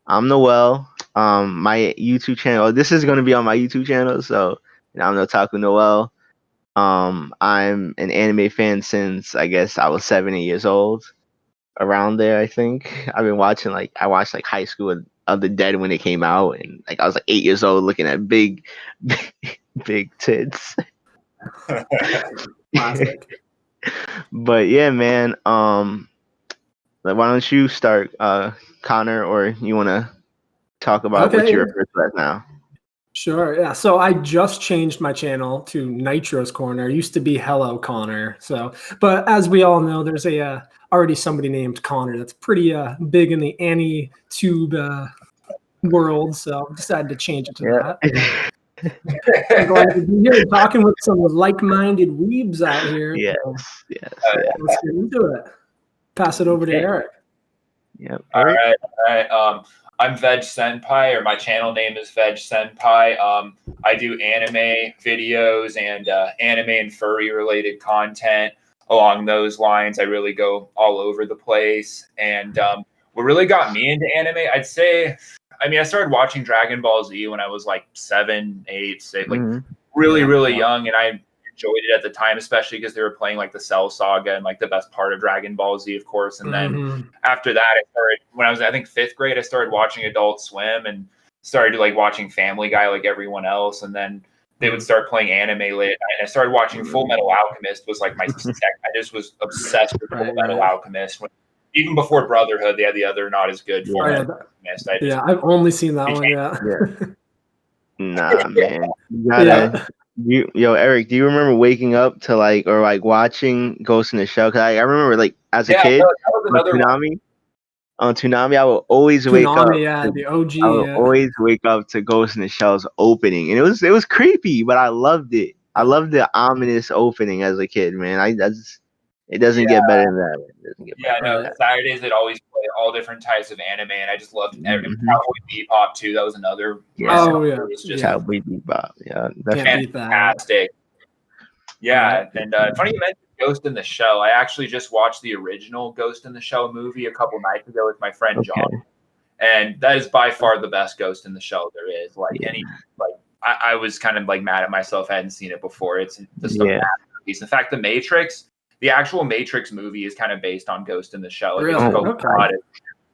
I'm Noel. My YouTube channel. This is going to be on my YouTube channel. So, I'm NoTaku Noel. I'm an anime fan since I guess I was 7, 8 years old. Around there, I think I've been watching I watched High School of the Dead when it came out, and I was 8 years old looking at big, big tits. Classic. But yeah, man. Why don't you start, Connor, or you want to talk about what you Okay. refer to as now? Sure. Yeah. So I just changed my channel to Nitro's Corner. It used to be Hello Connor. But as we all know, there's already somebody named Connor that's pretty big in the Annie Tube world. So I decided to change it to that. I'm glad to be here talking with some like-minded weebs out here. Yes. Let's get into it. Pass it over to Eric. Yep. All right. I'm Veg Senpai, or my channel name is Veg Senpai. I do anime videos and anime and furry related content along those lines. I really go all over the place. And what really got me into anime, I'd say, I started watching Dragon Ball Z when I was 7, 8, 6, really young, and I enjoyed it at the time, especially because they were playing the Cell Saga and the best part of Dragon Ball Z, of course. And then after that, I started, when I was, I think, 5th grade, I started watching Adult Swim and started watching Family Guy like everyone else. And then they would start playing anime late at night. And I started watching Full Metal Alchemist was my second. I just was obsessed with Full Metal Alchemist. Even before Brotherhood, they had the other not as good Full Metal Alchemist. I've only seen that one. Yeah. Nah, man. You gotta. Eric, do you remember waking up to or watching Ghost in the Shell? Cause I remember as a kid on Toonami, I would always wake up. The OG. I would always wake up to Ghost in the Shell's opening, and it was creepy, but I loved it. I loved the ominous opening as a kid, man. It doesn't get better than that. Saturdays they'd always play all different types of anime, and I just loved everything. Cowboy Bebop too. That was another. It was just Cowboy Bebop. Yeah, that's fantastic. Yeah, and funny you mentioned Ghost in the Shell. I actually just watched the original Ghost in the Shell movie a couple nights ago with my friend John, and that is by far the best Ghost in the Shell there is. I was kind of mad at myself I hadn't seen it before. It's just a masterpiece. In fact, the actual Matrix movie is kind of based on Ghost in the Shell. Really?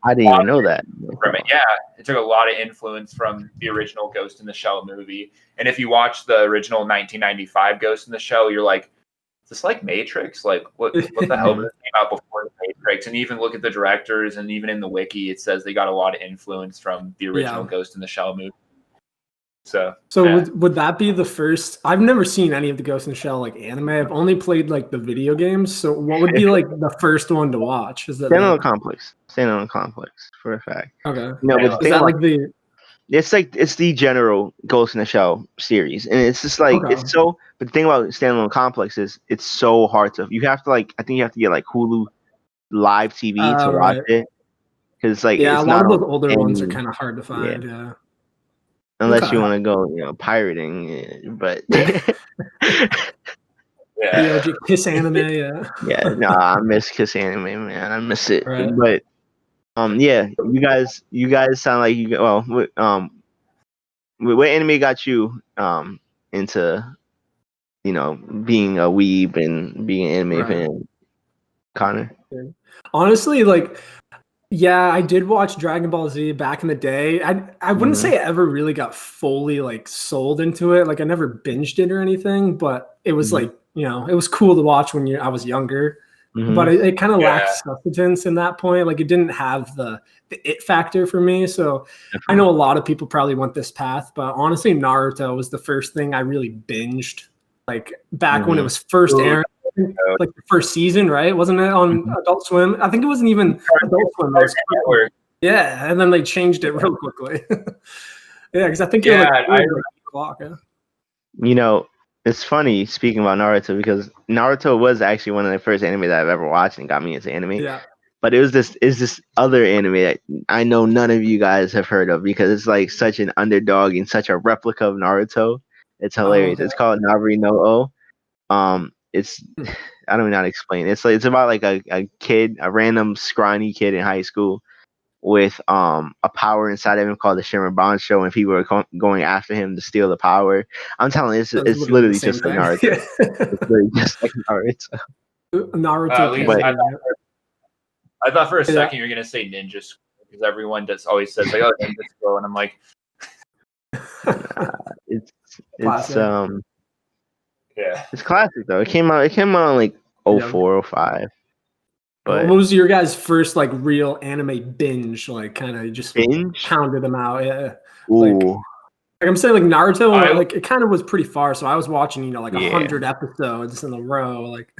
I didn't even know that. From it. Yeah, it took a lot of influence from the original Ghost in the Shell movie. And if you watch the original 1995 Ghost in the Shell, you're like, is this like Matrix? What the hell did it came out before the Matrix? And even look at the directors, and even in the wiki, it says they got a lot of influence from the original Ghost in the Shell movie. So would that be the first? I've never seen any of the Ghost in the Shell anime. I've only played the video games. So what would be the first one to watch? Is that Standalone Complex? Standalone Complex for a fact. Okay. No, but is that it's the general Ghost in the Shell series, and it's just it's so. But the thing about Standalone Complex is it's so hard to. You have to I think you have to get Hulu Live TV to watch it, because it's a lot of those older ones are kind of hard to find. Yeah. Unless you want to go, pirating, but Kiss Anime, I miss Kiss Anime, man. I miss it. Right. But you guys sound like you. Well, what anime got you into being a weeb and being an anime fan, Connor? Honestly, I did watch Dragon Ball Z back in the day. I wouldn't say I ever really got fully sold into it. I never binged it or anything, but it was it was cool to watch when I was younger. But it kind of lacked substance in that point. It didn't have the it factor for me. So I know a lot of people probably went this path, but honestly, Naruto was the first thing I really binged. Back when it was first airing. The first season, right? Wasn't it on Adult Swim? I think it wasn't even Adult Swim. Yeah, and then they changed it real quickly. Because I think it's funny speaking about Naruto, because Naruto was actually one of the first anime that I've ever watched and got me into anime. Yeah. But it was this other anime that I know none of you guys have heard of, because it's such an underdog and such a replica of Naruto. It's hilarious. It's called Nabri no O. It's I don't know how to explain it. It's about a kid, a random scrawny kid in high school, with a power inside of him called the Shimmer Bond Show, and people were going after him to steal the power. I'm telling you, So it's literally the literally same just like thing. Naruto. It's Yeah. literally just like Naruto. Naruto At least But- parody. I thought for a Yeah. second you were gonna say Ninja Scroll because everyone just always says like, "Oh, Ninja Scroll," and I'm like, It's Classic. yeah. it's classic though. It came out in like Yeah. 04, 05. What But was your guys' first like real anime binge? Like kind of just binge? pounded them out. Yeah. Ooh. Like I'm saying, like Naruto, I- like it kind of was pretty far. So I was watching, like Yeah. 100 episodes in a row. Like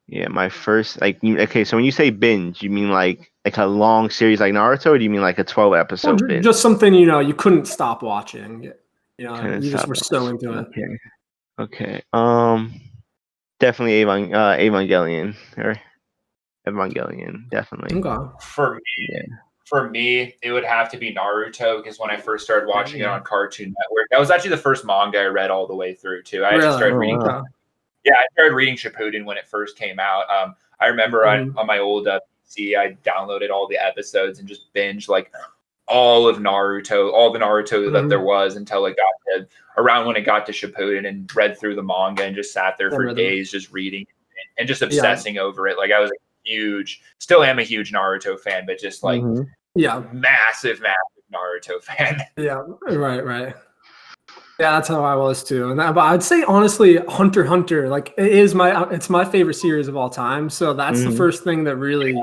Yeah, my first okay, so when you say binge, you mean like a long series like Naruto, or do you mean like a 12 well, episode binge? just something you couldn't stop watching. Couldn't You just stop were so into it. Okay. Definitely Evangelion or Evangelion, definitely. Okay. For me, it would have to be Naruto because when I first started watching it Yeah. on Cartoon Network, that was actually the first manga I read all the way through too. I actually started reading. Wow. Yeah, I started reading Shippuden when it first came out. I remember Mhm. on my old PC, I downloaded all the episodes and just binged like all of Naruto, all the Naruto that there was until it got to around when it got to Shippuden, and read through the manga and just sat there for days just reading and just obsessing over it. Like I was still am a huge Naruto fan, but just like massive Naruto fan. Yeah, right. Yeah, that's how I was too. But I'd say honestly, Hunter x Hunter, like it's my favorite series of all time. So that's the first thing that really,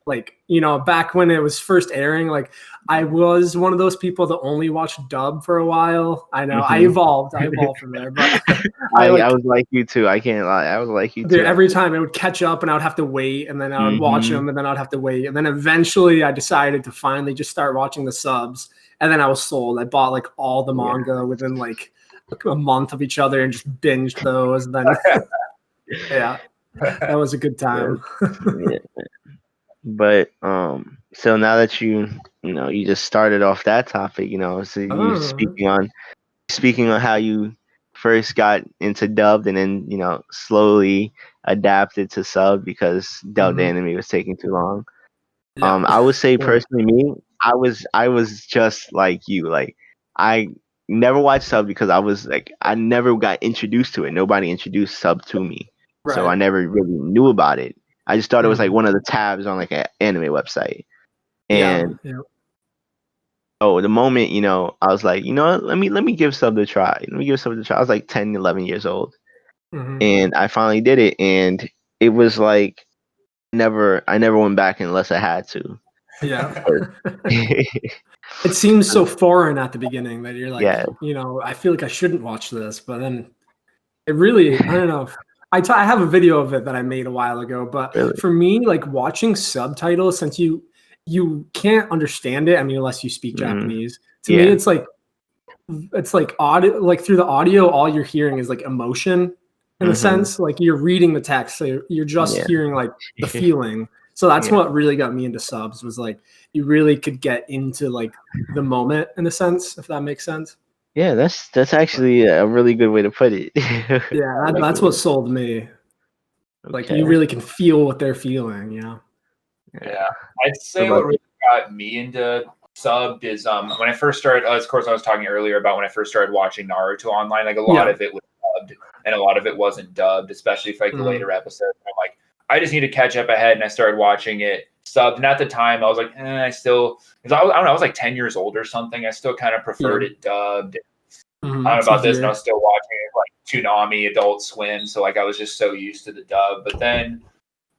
like, back when it was first airing, like I was one of those people that only watched dub for a while. I know I evolved from there, but I was like you too. I can't lie. I was like you too. Every time it would catch up and I would have to wait, and then I would watch them, and then I'd have to wait, and then eventually I decided to finally just start watching the subs, and then I was sold. I bought like all the manga within like a month of each other and just binged those. And then that was a good time. Yeah. But so now that you just started off that topic, so you speaking on how you first got into dubbed and then slowly adapted to sub because dubbed anime was taking too long. I would say personally, me, I was just like you. Like I never watched sub because I never got introduced to it. Nobody introduced sub to me, so I never really knew about it. I just thought it was like one of the tabs on like an anime website. And the moment, I was like, what, let me give sub a try. Let me give sub a try. I was like 10, 11 years old. And I finally did it, and it was like I never went back unless I had to. Yeah. It seems so foreign at the beginning that you're like, I feel like I shouldn't watch this, but then it really, I don't know. I have a video of it that I made a while ago, but for me, like watching subtitles, since you can't understand it, I mean, unless you speak Japanese. To me, it's like audio, like through the audio, all you're hearing is like emotion in a sense. Like you're reading the text, so you're just hearing like the feeling. So that's what really got me into subs, was like you really could get into like the moment in a sense, if that makes sense. Yeah, that's actually a really good way to put it. Yeah, that's what sold me. Like you really can feel what they're feeling, Yeah, I'd say what really got me into subbed is when I first started. Of course, I was talking earlier about when I first started watching Naruto online. Like a lot of it was dubbed, and a lot of it wasn't dubbed, especially for like the later episodes. I'm like, I just need to catch up ahead, and I started watching it subbed. And at the time, I was like, I still, because I don't know, I was like 10 years old or something. I still kind of preferred it dubbed. I don't know about this, and I was still watching it like Toonami, Adult Swim, so like I was just so used to the dub. But then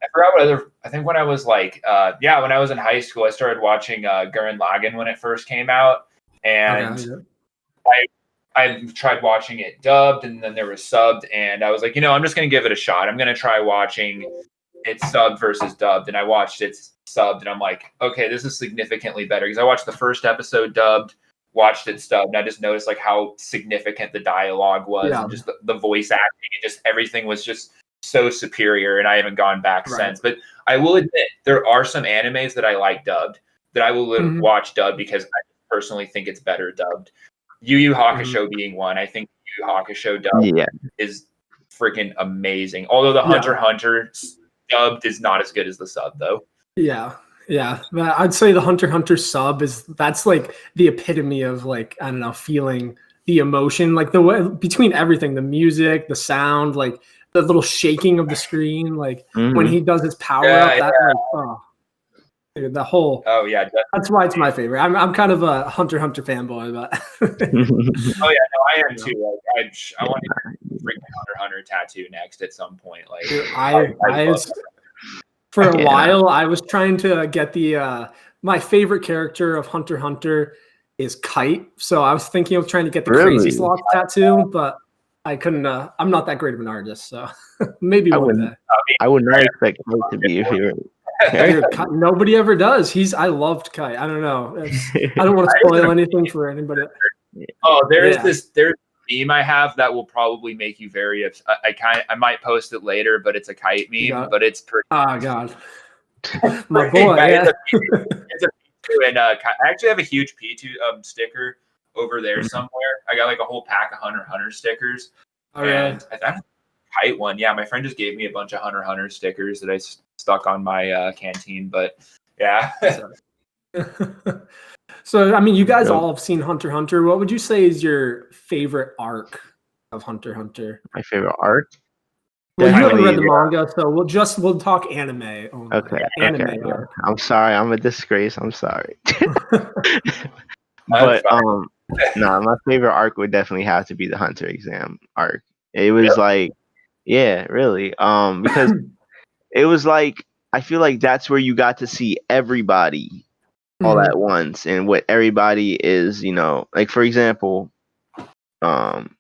I forgot I think when I was like, when I was in high school, I started watching Gurren Lagann when it first came out, and I tried watching it dubbed, and then there was subbed, and I was like, I'm just gonna give it a shot. I'm gonna try watching it subbed versus dubbed, and I watched it subbed, and I'm like, okay, this is significantly better because I watched the first episode dubbed, watched it subbed, and I just noticed like how significant the dialogue was, and just the voice acting, and just everything was just so superior, and I haven't gone back since. But I will admit there are some animes that I like dubbed that I will watch dubbed because I personally think it's better dubbed. Yu Yu Hakusho being one. I think Yu Yu Hakusho dubbed is freaking amazing. Although the Hunter x Hunter dubbed is not as good as the sub, though. Yeah. Yeah, but I'd say the Hunter x Hunter sub that's like the epitome of like, I don't know, feeling the emotion, like the way between everything, the music, the sound, like the little shaking of the screen, like when Hmm. he does his power Yeah, up, that like, oh, dude, the whole. oh yeah, That's why it's my favorite. I'm kind of a Hunter x Hunter fanboy, but oh yeah, no, I am you know, too. Like, I want to get a freaking Hunter x Hunter tattoo next at some point. Like, dude, I love for a Yeah, while I was trying to get the my favorite character of Hunter x Hunter is Kite. So I was thinking of trying to get the Crazy really. Sloth tattoo, but I couldn't I'm not that great of an artist, so maybe I one wouldn't. day. I would not expect Kite to be a favorite Dude, character. Nobody ever does. I loved Kite. I don't know. I don't want to spoil anything for anybody. Oh, Yeah. there's a meme I have that will probably make you very upset. I might post it later, but it's a kite meme, but it's pretty. Oh God. My boy, yeah. It's a P2, and I actually have a huge P2 sticker over there somewhere. I got like a whole pack of Hunter x Hunter stickers, All right. and I have a kite one. Yeah, my friend just gave me a bunch of Hunter x Hunter stickers that I stuck on my canteen. But yeah, So, I mean, you guys So, all have seen Hunter x Hunter. What would you say is your favorite arc of Hunter x Hunter? my favorite art. Well, you haven't Definitely. read the manga, so we'll talk anime only. Okay. Anime Okay. Yeah. arc. I'm sorry. I'm a disgrace. I'm sorry. That's But fine. nah, my favorite arc would definitely have to be the Hunter exam arc. It was Really? like, yeah, really. Because it was like I feel like that's where you got to see everybody all Mhm. at once and what everybody is, like for example, um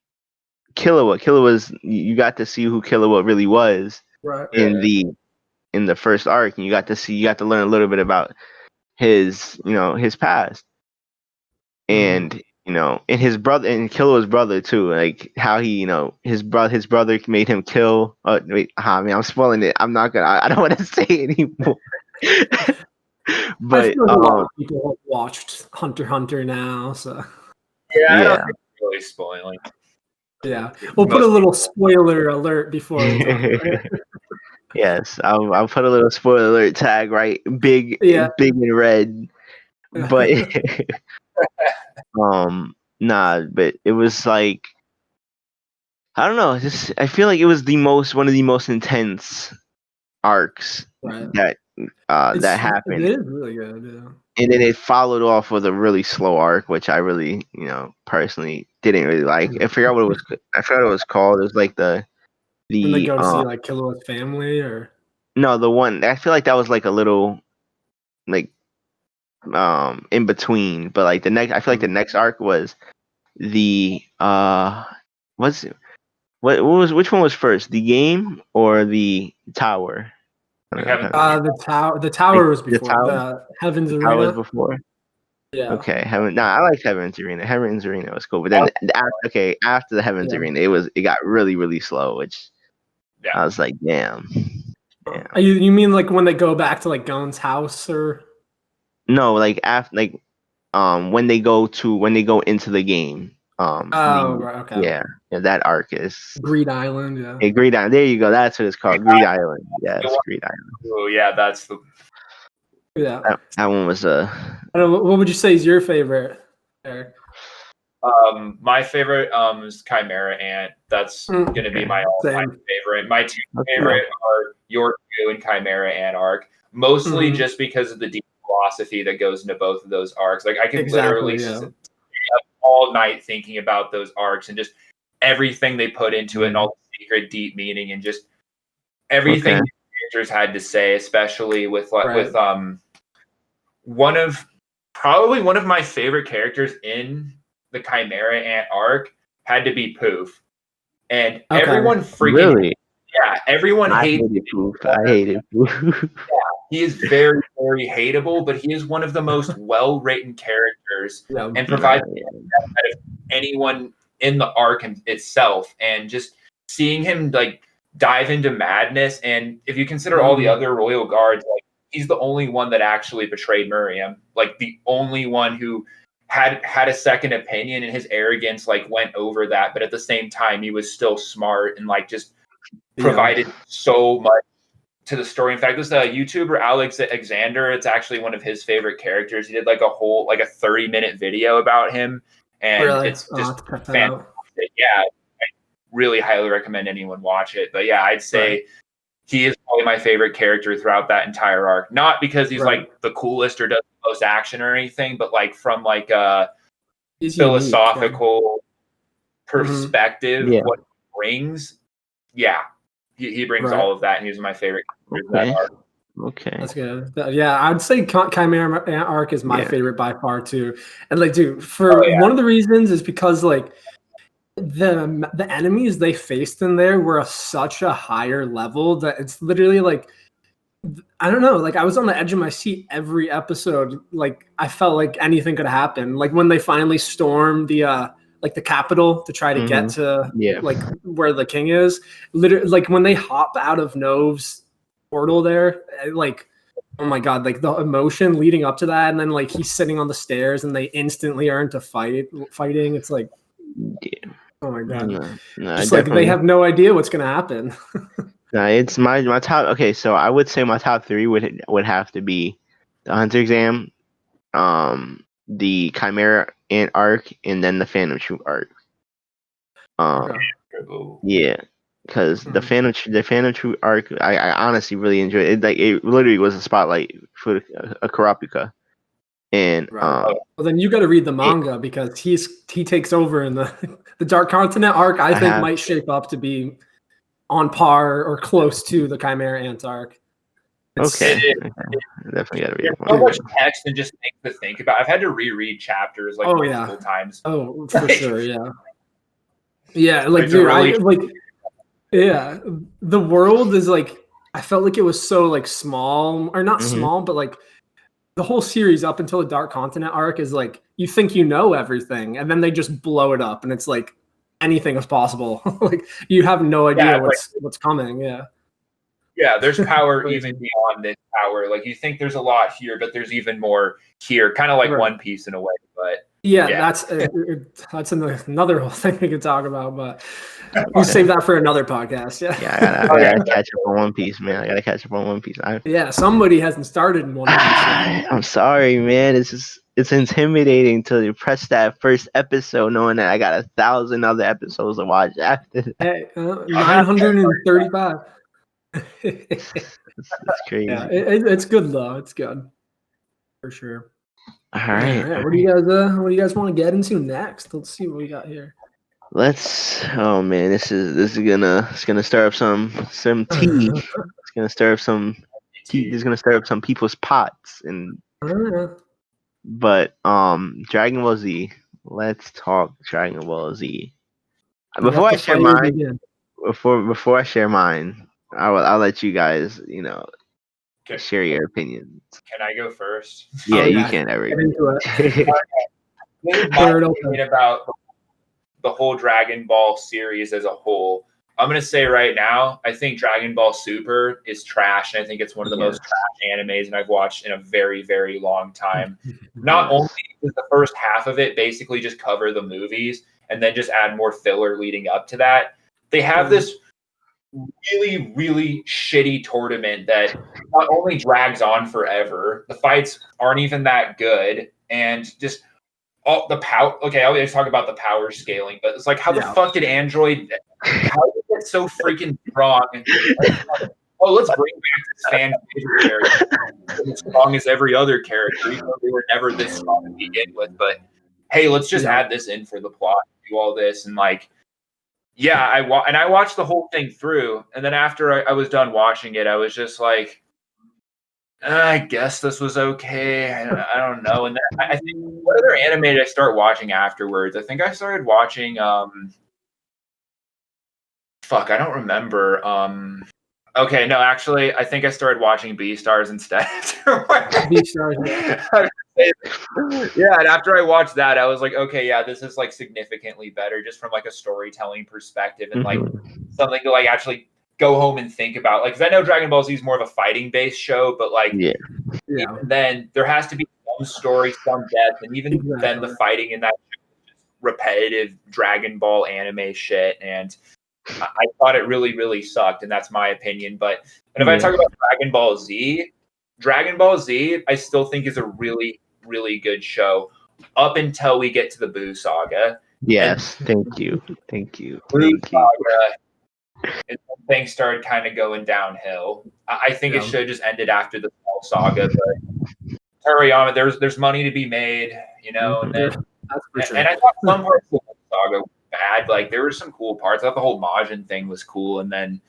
Killua's you got to see who Killua really was Right. in Yeah. the first arc, and you got to learn a little bit about his past, Mhm. and and his brother and Killua's brother too, like how he his brother made him kill. Wait, I mean, I'm spoiling it. I'm not gonna. I don't want to say it anymore. I But feel like a lot of people have watched Hunter x Hunter now, so Yeah, I don't yeah. think it's really spoiling. yeah. We'll put a Most little spoiler alert before we talk about it. Yes, I'll put a little spoiler alert tag right, big Yeah. big in red. But nah, but it was like I don't know, just I feel like it was one of the most intense arcs Right. that It happened. is really good, yeah. And then it followed off with a really slow arc, which I really, personally didn't really like. I forgot what it was called. It was like When they the go to see like Killua's family or no, the one I feel like that was like a little like in between, but like I feel like the next arc was the what's what was which one was first, the game or the tower? I like don't know, having kinda- the like tower was the before tower. the Heaven's The tower was Arena. before. Yeah. Okay, Heaven. Nah, I like Heaven's Arena. Heaven's Arena was cool, but then after the Heaven's Yeah. Arena, it got really really slow, which yeah. I was like, damn. Yeah. You mean like when they go back to like Gon's house or No, like after when they go into the game. oh right, okay. Yeah, that arc is Greed Island, yeah. Greed Island. There you go. That's what it's called. Greed Island. Yes, Greed Island. Oh yeah, that's the Yeah. That one was I don't know, what would you say is your favorite, Eric? my favorite is Chimera Ant. That's gonna be my all-time Same. favorite. My two Okay. favorite are York 2 and Chimera Ant arc, mostly Mhm. just because of the deep philosophy that goes into both of those arcs. Like I could Exactly, literally yeah. sit up all night thinking about those arcs and just everything they put into it and all the secret deep meaning and just everything Okay. the characters had to say, especially with Right. probably one of my favorite characters in the Chimera Ant arc had to be Poof. And Okay. everyone freaking Really? everyone I hates hated Poof. I hated Poof. he is very, very hateable, but he is one of the most well-written characters Yeah. and provides Yeah. out of anyone in the arc itself. And just seeing him like dive into madness, and if you consider all the other royal guards, like he's the only one that actually betrayed Miriam, like the only one who had a second opinion, and his arrogance like went over that, but at the same time he was still smart and like just provided so much to the story. In fact, this YouTuber Alexander, it's actually one of his favorite characters. He did like a 30-minute video about him, and Really? it's just check that fantastic. out. Yeah, I really highly recommend anyone watch it. But yeah, I'd say he is probably my favorite character throughout that entire arc. Not because he's like the coolest or does the most action or anything, but like from like a philosophical perspective, what he brings. Yeah, he brings all of that, and he's my favorite. Okay. That's good. Yeah, I'd say Chimera arc is my favorite by far too. And like, dude, one of the reasons is because like the enemies they faced in there were such a higher level that it's literally like, I don't know, like I was on the edge of my seat every episode. Like I felt like anything could happen. Like when they finally stormed the like the capital to try to get to like where the king is. Literally, like when they hop out of Nove's portal there, like oh my god, like the emotion leading up to that, and then like he's sitting on the stairs and they instantly are into fighting. It's like oh my god. Just like they have no idea what's gonna happen. No, it's my top. Okay, so I would say my top 3 would have to be the Hunter Exam, the Chimera Ant arc, and then the Phantom Troop arc. Yeah, because the Phantom Troop arc, I honestly really enjoyed it. Like it literally was a spotlight for a Kurapika. And well, then you got to read the manga because he takes over in the Dark Continent arc. I think might shape up to be on par or close to the Chimera Ant arc. Definitely gotta read it. So much text and just things to think about. I've had to reread chapters like multiple times. Oh, for sure, yeah. Like dude, the world is like I felt like it was so like small or not small, but like the whole series up until the Dark Continent arc is like you think you know everything, and then they just blow it up, and it's like anything is possible. Like you have no idea what's coming. Yeah, there's power even beyond this power. Like you think there's a lot here, but there's even more here. Kind of like One Piece in a way, but that's another whole thing we could talk about. But we'll save that for another podcast. I gotta catch up on One Piece, man. I gotta catch up on One Piece. Somebody hasn't started in One Piece. I'm sorry, man. It's intimidating to press that first episode, knowing that I got 1,000 other episodes to watch after. Hey, 935. It's crazy. Yeah, it's good though. It's good for sure. All right. What do you guys want to get into next? Let's see what we got here. Oh man, this is gonna stir up some tea. It's gonna stir up some tea. It's gonna stir up some people's pots But Dragon Ball Z. Let's talk Dragon Ball Z. Before I share mine, I'll let you guys, share your opinions. Can I go first? Yeah, you can. Get into it. My opinion about the whole Dragon Ball series as a whole. I'm going to say right now, I think Dragon Ball Super is trash, and I think it's one of the most trash animes and I've watched in a very, very long time. Not only does the first half of it basically just cover the movies and then just add more filler leading up to that, they have this really, really shitty tournament that not only drags on forever, the fights aren't even that good, and just all the power. Okay, I always talk about the power scaling, but it's like, how the fuck did Android? How did it get so freaking strong? Oh, let's bring back this fan favorite character, as strong as every other character, even though they were never this strong to begin with. But hey, let's just add this in for the plot, do all this, and like. Yeah, I watched the whole thing through, and then after I was done watching it, I was just like, I guess this was okay. I don't know. And then I think what other anime did I start watching afterwards? I think I started watching I don't remember. Okay, no, actually, I think I started watching Beastars instead. Beastars. Yeah, and after I watched that, I was like, okay, yeah, this is like significantly better just from like a storytelling perspective and like something to like actually go home and think about. Like, because I know Dragon Ball Z is more of a fighting based show, but like, even then there has to be some story, some depth, and even then the fighting in that repetitive Dragon Ball anime shit. And I thought it really, really sucked, and that's my opinion. But if I talk about Dragon Ball Z, I still think is a really, really good show up until we get to the Boo Saga. Yes, thank you. Boo Saga, and things started kind of going downhill. I think it should have just ended after the Cell Saga, but Toriyama, there's money to be made, you know, and then That's for sure. and I thought some parts of the saga were bad. Like there were some cool parts. I thought the whole Majin thing was cool, and then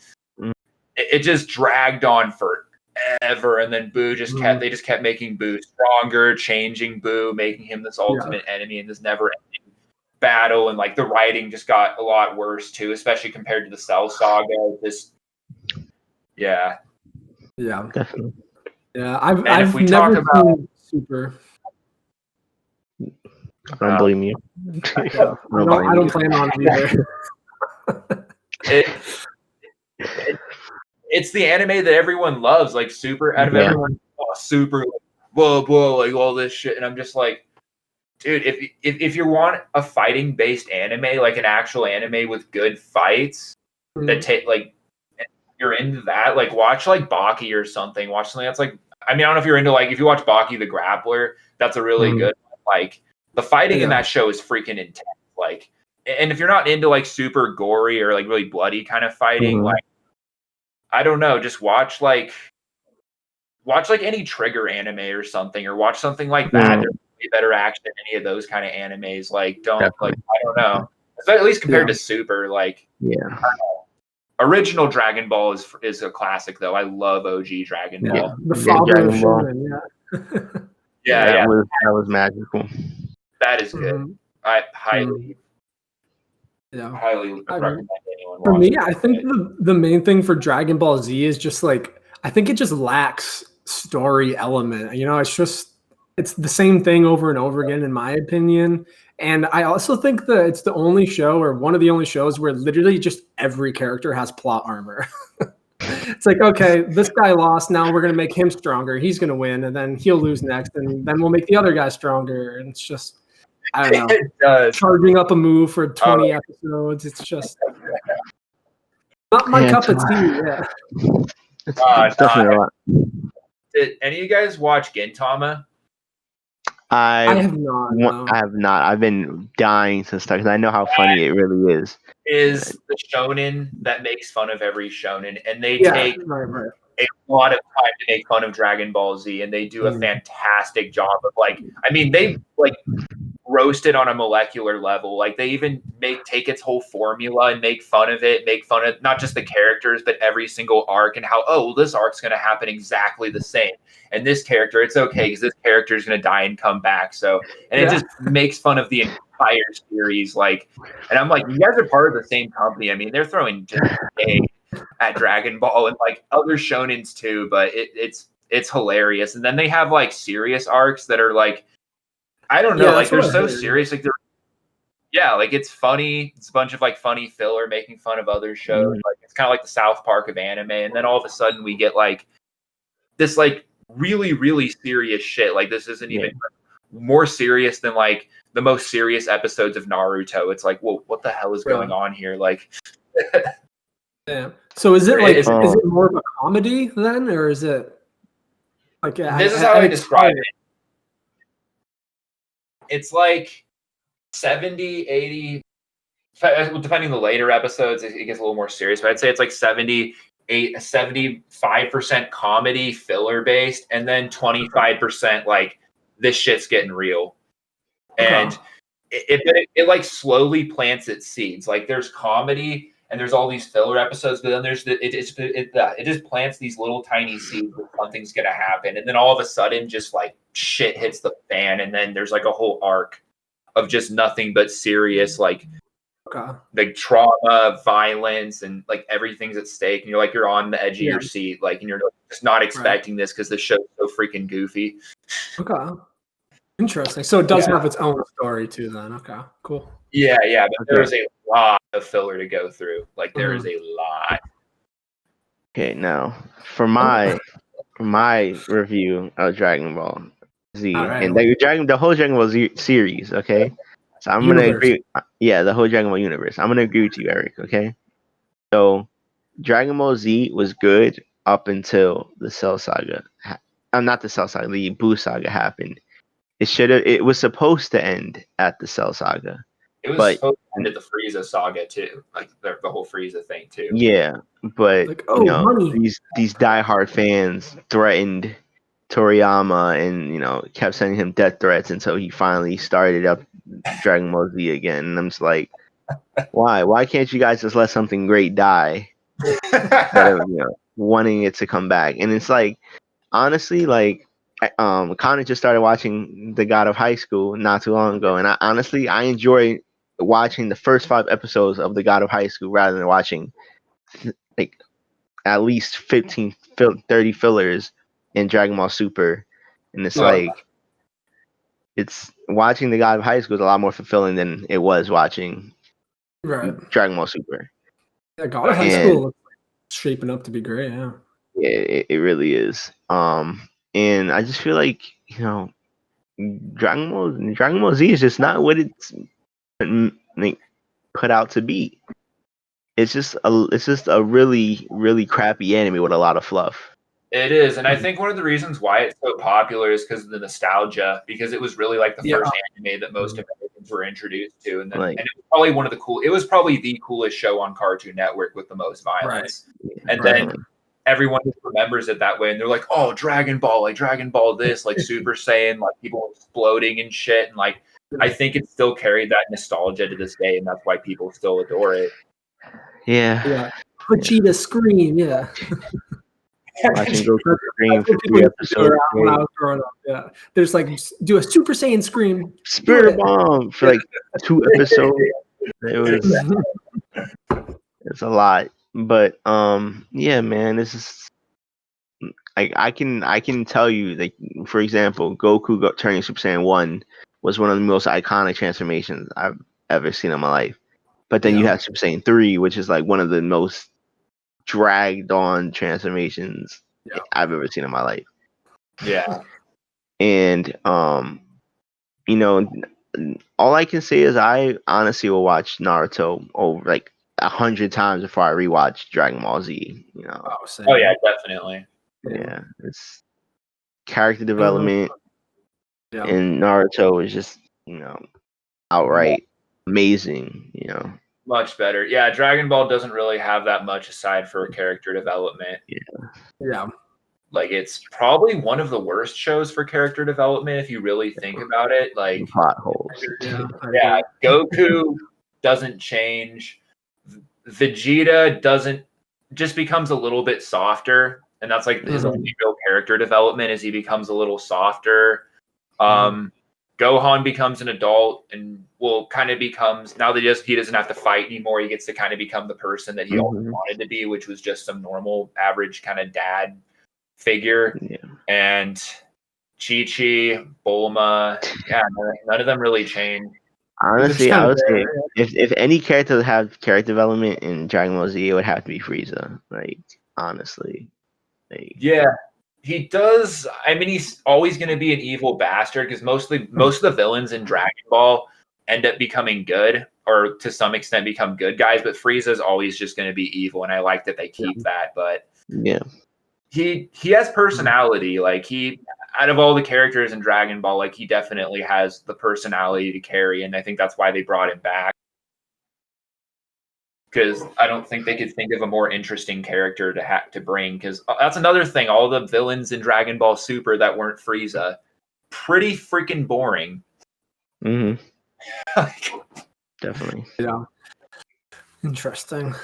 it just dragged on forever. And then Boo just they just kept making Boo stronger, changing Boo, making him this ultimate enemy in this never-ending battle. And like the writing just got a lot worse too, especially compared to the Cell Saga. Definitely. Yeah, I've never seen Super. I don't blame you. I don't plan on it either. It's the anime that everyone loves, like Super. Out of everyone, Super, whoa, like all this shit, and I'm just like, dude, if you want a fighting based anime, like an actual anime with good fights that take like, you're into that, like watch like Baki or something. Watch something that's like, I mean, I don't know if you're into like if you watch Baki the Grappler, that's a really good one. Like the fighting in that show is freaking intense. Like, and if you're not into like super gory or like really bloody kind of fighting, like I don't know, just watch like any Trigger anime or something, or watch something like that. There's way better action than any of those kind of animes. Like, like I don't know, at least compared to Super. Like, original Dragon Ball is a classic though. I love OG Dragon Ball. The father of Shonen, that was magical. That is good. I highly recommend anyone watch. For me, I think the main thing for Dragon Ball Z is just like, I think it just lacks story element. You know, it's the same thing over and over again, in my opinion. And I also think that it's the only show, or one of the only shows, where literally just every character has plot armor. It's like, okay, this guy lost. Now we're going to make him stronger. He's going to win, and then he'll lose next, and then we'll make the other guy stronger. And it's just, I don't know, charging up a move for 20 episodes. It's just not my cup of tea. It's definitely a lot. Did any of you guys watch Gintama? I have not. No. I have not. I've been dying to start because I know how funny it really is. Is the shonen that makes fun of every shonen, and they take a lot of time to make fun of Dragon Ball Z, and they do a fantastic job of like, I mean, they like roast it on a molecular level. Like they even take its whole formula and make fun of it, make fun of not just the characters, but every single arc, and how, this arc's going to happen exactly the same. And this character, it's okay because this character is going to die and come back. So, and it just makes fun of the entire series. Like, and I'm like, you guys are part of the same company. I mean, they're throwing just at Dragon Ball and like other shonens too, but it's hilarious. And then they have like serious arcs that are like, I don't know, like they're so serious. Like like it's funny. It's a bunch of like funny filler making fun of other shows. Like it's kind of like the South Park of anime. And then all of a sudden we get like this like really, really serious shit. Like this isn't even more serious than like the most serious episodes of Naruto. It's like, whoa, what the hell is going on here? Like, So is it like, is it more of a comedy then, or is it like? This is how I describe it. It's like 70, 80, depending on the later episodes, it gets a little more serious, but I'd say it's like 75% comedy, filler based, and then 25% like this shit's getting real. And it like slowly plants its seeds. Like there's comedy and there's all these filler episodes, but then there's it just plants these little tiny seeds that something's gonna happen, and then all of a sudden just like shit hits the fan, and then there's like a whole arc of just nothing but serious like trauma, violence, and like everything's at stake, and you're on the edge of your seat, like, and you're just not expecting this because the show's so freaking goofy. Interesting. So it does have its own story too then. Okay, cool. Yeah, but there's a lot of filler to go through. Like there is a lot. Okay, now for my review of Dragon Ball Z and the whole Dragon Ball Z series, okay? So I'm gonna agree. Yeah, the whole Dragon Ball universe. I'm gonna agree with you, Eric. Okay. So Dragon Ball Z was good up until the Cell Saga. Not the Cell Saga, the Buu Saga happened. It was supposed to end at the Cell Saga, It was but supposed to end at the Frieza saga too, like the whole Frieza thing too. yeah, but Like, oh, money. these diehard fans threatened Toriyama and kept sending him death threats until he finally started up Dragon Ball Z again. And I'm just like, why? Why can't you guys just let something great die instead of wanting it to come back? And it's like, honestly, like, Connor just started watching The God of High School not too long ago, and I enjoy watching the first 5 episodes of The God of High School rather than watching like at least 30 fillers in Dragon Ball Super. And it's like, it's watching The God of High School is a lot more fulfilling than it was watching Dragon Ball Super. Yeah, God of High School looks like shaping up to be great. Yeah, it really is. And I just feel like Dragon Ball Z is just not what it's like, put out to be. It's just a really, really crappy anime with a lot of fluff. It is, and I think one of the reasons why it's so popular is because of the nostalgia. Because it was really like the first anime that most Americans were introduced to, and it was probably It was probably the coolest show on Cartoon Network with the most violence. Right. And then everyone just remembers it that way, and they're like, "Oh, Dragon Ball, like Dragon Ball, this, like Super Saiyan, like people exploding and shit." And like, I think it still carried that nostalgia to this day, and that's why people still adore it. Yeah. Vegeta scream. Yeah. Watching Goku scream for 3 episodes when I was growing up. Yeah, there's like do a Super Saiyan scream, Spirit Bomb for like 2 episodes. It's a lot, but yeah, man, this is I can tell you, like, for example, Goku turning Super Saiyan 1 was one of the most iconic transformations I've ever seen in my life. But then you have Super Saiyan 3, which is like one of the most dragged on transformations I've ever seen in my life. Yeah. And all I can say is I honestly will watch Naruto over like 100 times before I rewatch Dragon Ball Z. Oh yeah, definitely. Yeah, it's character development in Naruto is just outright amazing. Much better. Yeah, Dragon Ball doesn't really have that much aside for character development. Yeah. Like, it's probably one of the worst shows for character development if you really think about it. Like, plot holes. Yeah, Goku doesn't change. Vegeta just becomes a little bit softer, and that's like his only real character development is he becomes a little softer. Gohan becomes an adult and kind of becomes, now that he doesn't have to fight anymore, he gets to kind of become the person that he always wanted to be, which was just some normal, average kind of dad figure. And Chi-Chi, Bulma, none of them really change. Honestly, I would say if any character would have character development in Dragon Ball Z, it would have to be Frieza. Like, honestly. Yeah. He does. I mean, he's always going to be an evil bastard because most of the villains in Dragon Ball end up becoming good, or to some extent become good guys. But Frieza's always just going to be evil, and I like that they keep that. But he has personality. Like, out of all the characters in Dragon Ball, like, he definitely has the personality to carry, and I think that's why they brought him back. Because I don't think they could think of a more interesting character to bring. Because that's another thing. All the villains in Dragon Ball Super that weren't Frieza, pretty freaking boring. Definitely. Yeah. Interesting.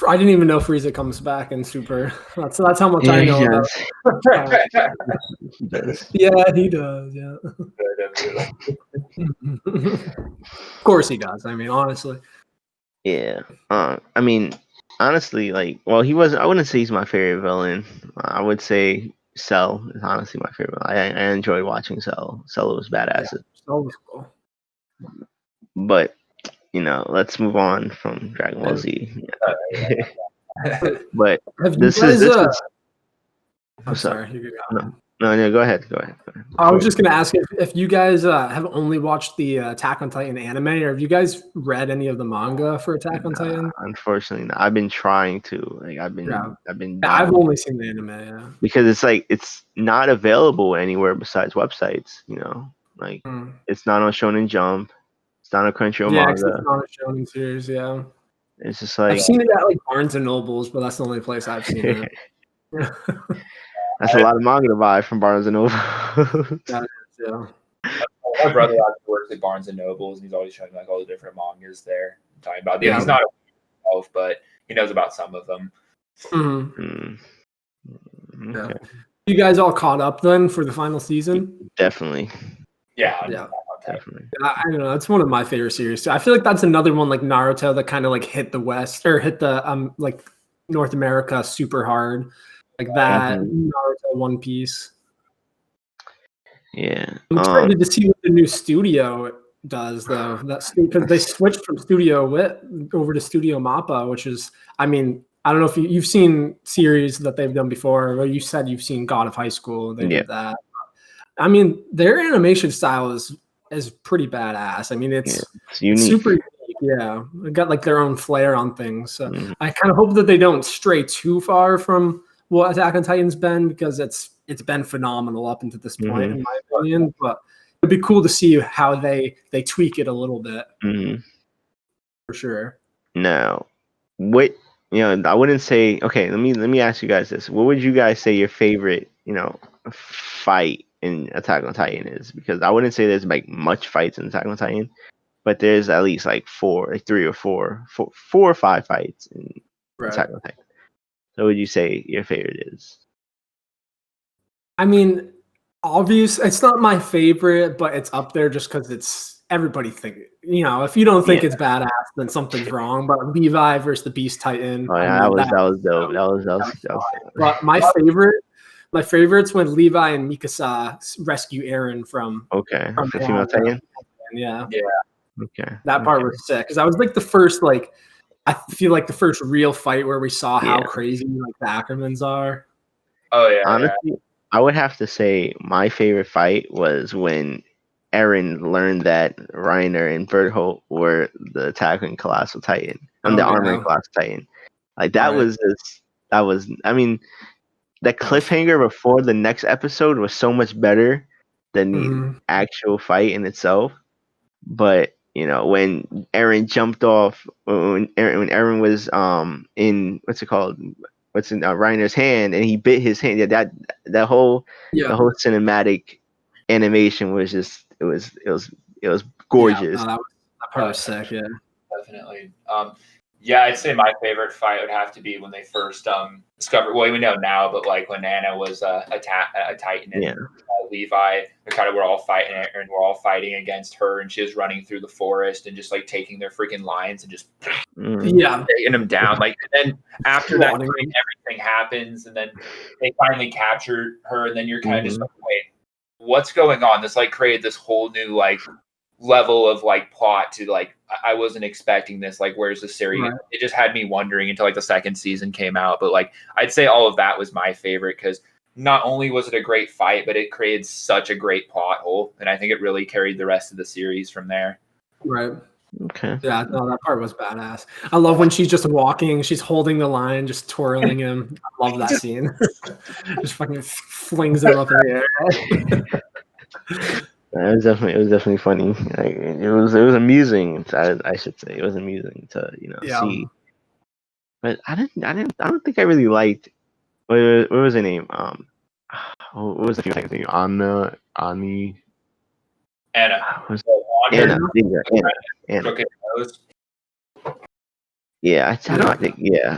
I didn't even know Frieza comes back in Super. That's how much I know about. He does. Yeah, he does. Yeah. Of course he does. I mean, honestly. Yeah. I mean, honestly, like, well, he wasn't. I wouldn't say he's my favorite villain. I would say Cell is honestly my favorite. I enjoy watching Cell. Cell was badass. Yeah, Cell was cool. But let's move on from Dragon Ball Z. But this is. I'm sorry. No, go ahead. I was just gonna ask if you guys have only watched the Attack on Titan anime, or have you guys read any of the manga for Attack on Titan? Unfortunately, not. I've been trying to. Like, I've been I've dying only seen the anime. Yeah. because it's not available anywhere besides websites. Like it's not on Shonen Jump. It's not on Crunchyroll Yeah, it's manga. not a shonen series. Yeah. It's just I've like seen it at like Barnes and Nobles, but that's the only place I've seen it. that's a lot of manga to buy from Barnes and Noble. Yeah. My brother actually works at Barnes and Nobles, and he's always showing like all the different mangas there. Talking about he's not himself, but he knows about some of them. Mm-hmm. Okay. You guys all caught up then for the final season? Definitely. Yeah. Definitely. I don't know. It's one of my favorite series too. I feel like that's another one like Naruto that kind of like hit the West or hit the like North America super hard, like that. Naruto, One Piece. Yeah. I'm excited to see what the new studio does though. That's because they switched from Studio Wit over to Studio Mappa, which is, I mean, I don't know if you've seen series that they've done before. Or you said you've seen God of High School. They did that. I mean, their animation style is pretty badass. I mean, it's super unique. Yeah, they got like their own flair on things. So I kind of hope that they don't stray too far from what Attack on Titan's been, because it's been phenomenal up until this point, in my opinion. But it'd be cool to see how they tweak it a little bit, for sure. Now, what I wouldn't say. Okay, let me ask you guys this: what would you guys say your favorite fight in Attack on Titan is? Because I wouldn't say there's like much fights in Attack on Titan, but there's at least like four or five fights in Attack on Titan. So what would you say your favorite is? I mean, obvious. It's not my favorite, but it's up there just because it's everybody think. If you don't think it's badass, then something's wrong. But Levi versus the Beast Titan. Oh yeah, that was dope. That was But my favorite's when Levi and Mikasa rescue Eren from female Titan. Yeah. Okay. That part was sick because I was like the first I feel like the first real fight where we saw how crazy like the Ackermans are. Oh yeah. Honestly, I would have to say my favorite fight was when Eren learned that Reiner and Bertholdt were the attacking Colossal Titan. I'm the armoring Colossal Titan. Like that was I mean, the cliffhanger before the next episode was so much better than the actual fight in itself. But when Eren jumped off, when Eren was in what's in Reiner's hand, and he bit his hand. Yeah, the whole cinematic animation was just it was gorgeous. Yeah, that part was sick. Yeah, definitely. I'd say my favorite fight would have to be when they first discovered. Well, we know now, but like when Anna was a Titan and Levi, we're all fighting, and we're all fighting against her, and she was running through the forest and just like taking their freaking lions and just taking them down. Like, and then after that, everything happens, and then they finally captured her, and then you're kind of just like, wait, what's going on? This like created this whole new like level of like plot to like I wasn't expecting this. Like, where's the series? Right. It just had me wondering until like the second season came out. But like I'd say all of that was my favorite because not only was it a great fight, but it created such a great plot hole, and I think it really carried the rest of the series from there. Right. Okay. Yeah, no, that part was badass. I love when she's just walking, she's holding the lion, just twirling him. I love that scene. Just fucking flings him up in the air. It was definitely funny. Like, it was amusing. I should say it was amusing to see. But I don't think I really liked. What was her name? What was the female thing? Anna. Anna. Anna. Yeah,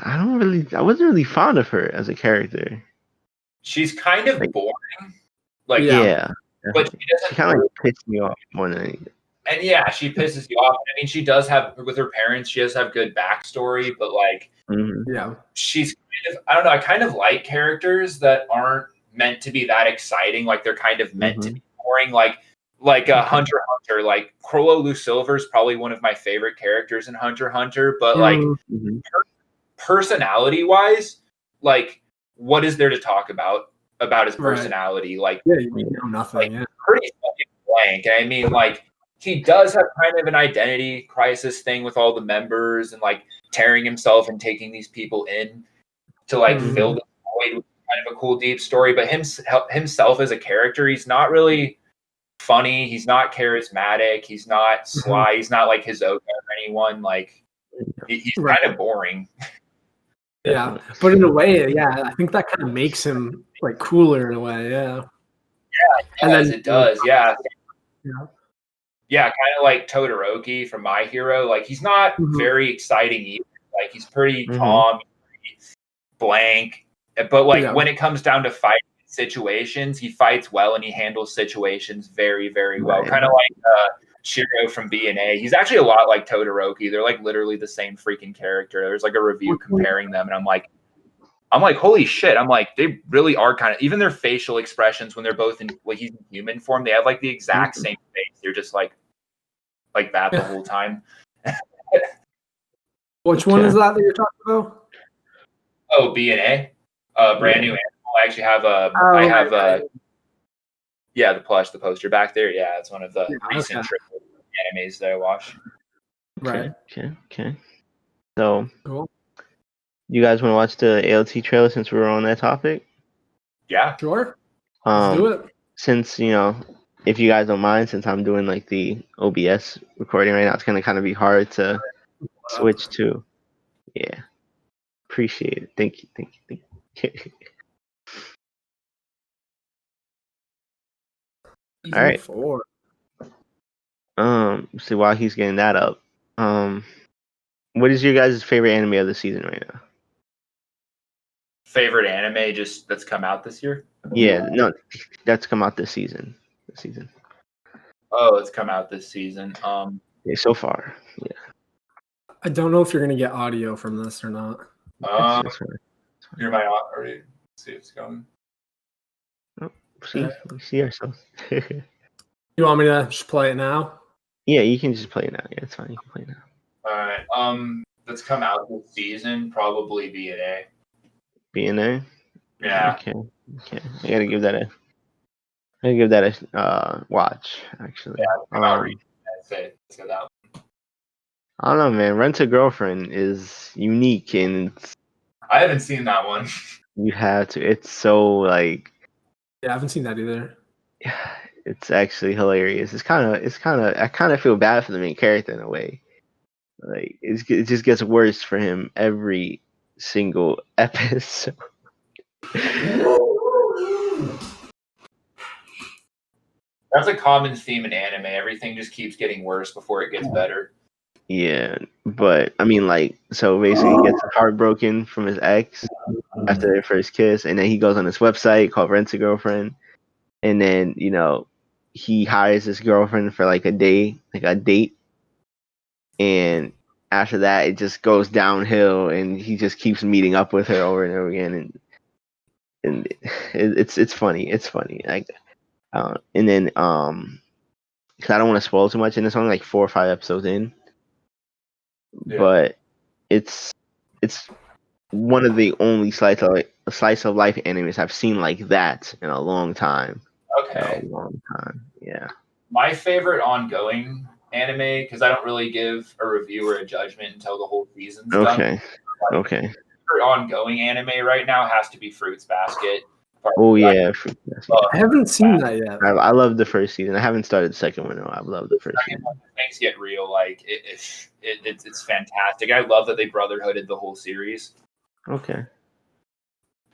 I wasn't really fond of her as a character. She's kind of boring. Like but she kind of like pissed me off more than anything. And she pisses you off. I mean, she does have with her parents. She does have good backstory, but like, she's kind of, I don't know. I kind of like characters that aren't meant to be that exciting. Like they're kind of meant to be boring. Like Hunter x Hunter. Like Crollo Silver is probably one of my favorite characters in Hunter x Hunter. But like personality wise, like what is there to talk about? about his Right. personality. Like, Yeah, you know nothing. Yeah. pretty fucking blank. And I mean, like, he does have kind of an identity crisis thing with all the members and like tearing himself and taking these people in to like fill the void with kind of a cool deep story. But himself as a character, he's not really funny. He's not charismatic. He's not sly. He's not like Hisoka or anyone. Like, he's kind of boring. Yeah, but in a way, yeah, I think that kind of makes him like cooler in a way. Yeah. It does. Yeah. Yeah. Yeah, kind of like Todoroki from My Hero. Like, he's not very exciting either. Like, he's pretty calm, pretty blank. But like when it comes down to fighting situations, he fights well and he handles situations very, very well. Kind of like Shiro from BNA. He's actually a lot like Todoroki. They're like literally the same freaking character. There's like a review comparing them, and I'm like, holy shit. I'm like, they really are kind of, even their facial expressions when they're both in, like, he's in human form, they have like the exact same face. They're just like that the whole time. Which one is that you're talking about? Oh, BNA, brand new animal. I actually have the plush, the poster back there. Yeah, it's one of the recent triple animes that I watched. Right. Okay. So, cool. You guys want to watch the ALT trailer since we're on that topic? Yeah, sure. Let's do it. Since if you guys don't mind, since I'm doing like the OBS recording right now, it's gonna kind of be hard to switch to. Yeah, appreciate it. Thank you. All right. See, while he's getting that up, what is your guys' favorite anime of the season right now? Favorite anime just that's come out this year? Yeah, no, that's come out this season. Oh, it's come out this season. Yeah, so far. Yeah. I don't know if you're gonna get audio from this or not. You're my already. See if it's going. Oh, we see ourselves. You want me to just play it now? Yeah, you can just play it now. Yeah, it's fine. You can play it now. All right. That's come out this season. Probably BNA. BNA. Yeah. Okay. I gotta give that a watch. Actually. Yeah. I'd say that one. I don't know, man. Rent a Girlfriend is unique, and I haven't seen that one. You have to. It's so like. Yeah, I haven't seen that either. It's actually hilarious. It's kind of. I kind of feel bad for the main character in a way. Like it just gets worse for him every single episode. That's a common theme in anime. Everything just keeps getting worse before it gets better. Yeah, but I mean, like, so basically, he gets heartbroken from his ex after their first kiss, and then he goes on this website called Rent a Girlfriend, and then he hires this girlfriend for like a day, like a date, and after that, it just goes downhill, and he just keeps meeting up with her over and over again, and it's funny, like, and then because I don't want to spoil too much, and it's only like 4 or 5 episodes in. Yeah. But it's one of the only slice of life animes I've seen like that in a long time. Okay. A long time. Yeah. My favorite ongoing anime, because I don't really give a review or a judgment until the whole season's done. Okay. My favorite ongoing anime right now has to be Fruits Basket. Oh yeah, Fruits Basket. I haven't seen that yet. I love the first season. I haven't started the second one though. I love the first season. Things get real. Like it's fantastic. I love that they brotherhooded the whole series. Okay.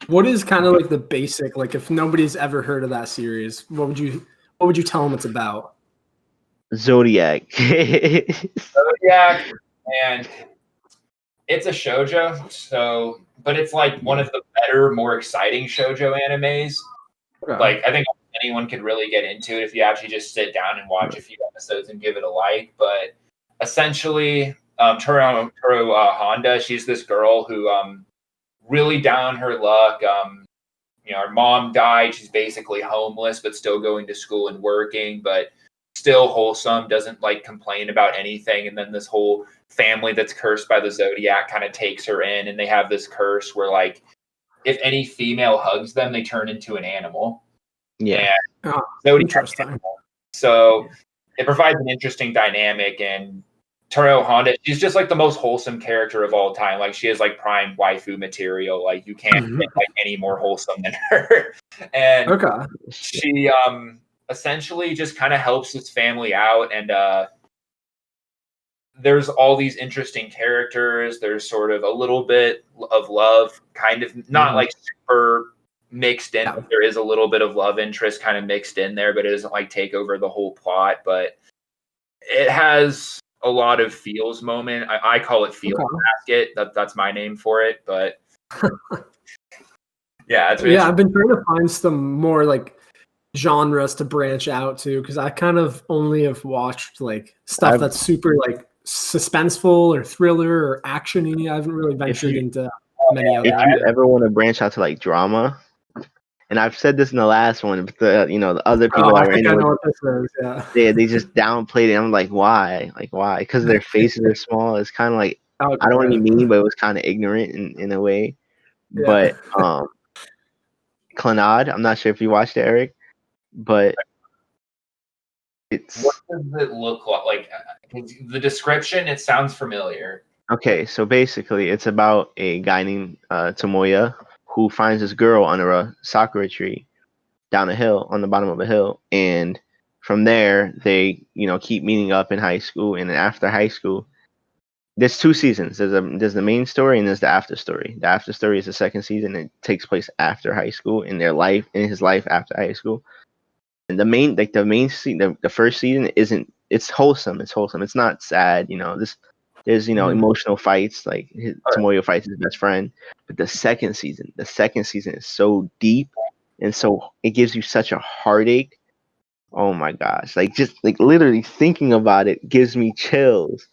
What is kind of like the basic, like if nobody's ever heard of that series, what would you tell them it's about? Zodiac. Zodiac, and it's a shoujo, but it's like one of the better, more exciting shoujo animes. Okay. Like, I think anyone could really get into it if you actually just sit down and watch a few episodes and give it a like. But essentially, Toru Honda, she's this girl who really down her luck. Her mom died. She's basically homeless, but still going to school and working, but still wholesome, doesn't like complain about anything. And then this whole family that's cursed by the Zodiac kind of takes her in, and they have this curse where like if any female hugs them, they turn into an animal. Yeah. And Oh, nobody interesting. So it provides an interesting dynamic. And Taro Honda, she's just like the most wholesome character of all time. Like she is like prime waifu material. Like you can't get like any more wholesome than her. And Okay. she essentially just kind of helps this family out. And there's all these interesting characters. There's sort of a little bit of love, kind of not like super mixed in, but there is a little bit of love interest kind of mixed in there, but it doesn't like take over the whole plot. But it has a lot of feels moment. I call it feels basket. That's my name for it. But yeah, I've been trying to find some more like genres to branch out to, because I kind of only have watched like stuff that's super like suspenseful or thriller or actiony. I haven't really ventured into many other. If you ever want to branch out to like drama, and I've said this in the last one, but the other people that were in it, I know what this is. they just downplayed it. I'm like, why? Like, why? Because their faces are small. It's kind of like, I don't want to be mean, but it was kind of ignorant in a way. Yeah. But Clannad, I'm not sure if you watched it, Eric, but it's. What does it look like? The description, it sounds familiar. Okay, so basically, it's about a guy named Tomoya who finds this girl under a sakura tree down a hill, on the bottom of a hill, and from there they keep meeting up in high school. And then after high school, there's 2 seasons. There's the main story and there's the after story. The after story is the second season. It takes place after high school, in his life after high school. And the first season it's wholesome. It's not sad. There's emotional fights, like Tomoyo fights his best friend. But the second season is so deep, and so it gives you such a heartache. Oh my gosh! Like just like literally thinking about it gives me chills.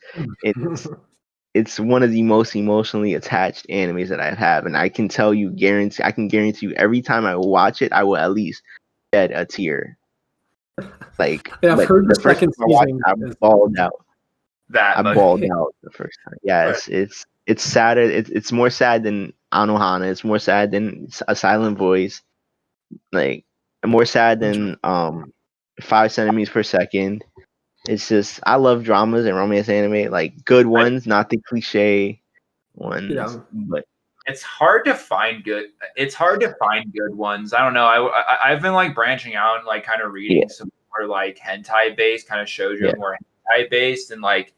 It's one of the most emotionally attached animes that I have, and I can guarantee you every time I watch it, I will at least shed a tear. Like, I've heard the second season. I bawled out. I bawled out the first time. Yeah, it's sadder. It's more sad than Anohana. It's more sad than A Silent Voice. Like, more sad than 5 centimeters per second. It's just, I love dramas and romance anime, like good ones, not the cliche ones. Yeah. But it's hard to find good. It's hard to find good ones. I don't know. I've been like branching out and like kind of reading some more like hentai based, kind of shoujo more hentai based, and like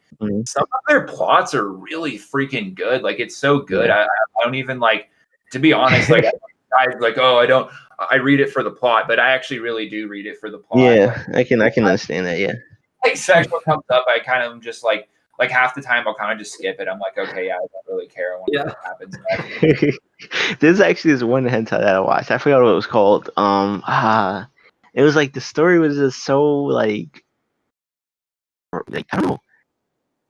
some of their plots are really freaking good. Like it's so good. I don't even like, to be honest. Like guys like, oh, I read it for the plot, but I actually really do read it for the plot. Yeah, I can understand that. Yeah. Like sexual comes up, I kind of just like half the time I'll kind of just skip it. I'm like, okay, I don't really care what happens next. There's actually this one hentai that I watched. I forgot what it was called. It was like the story was just so like I don't know.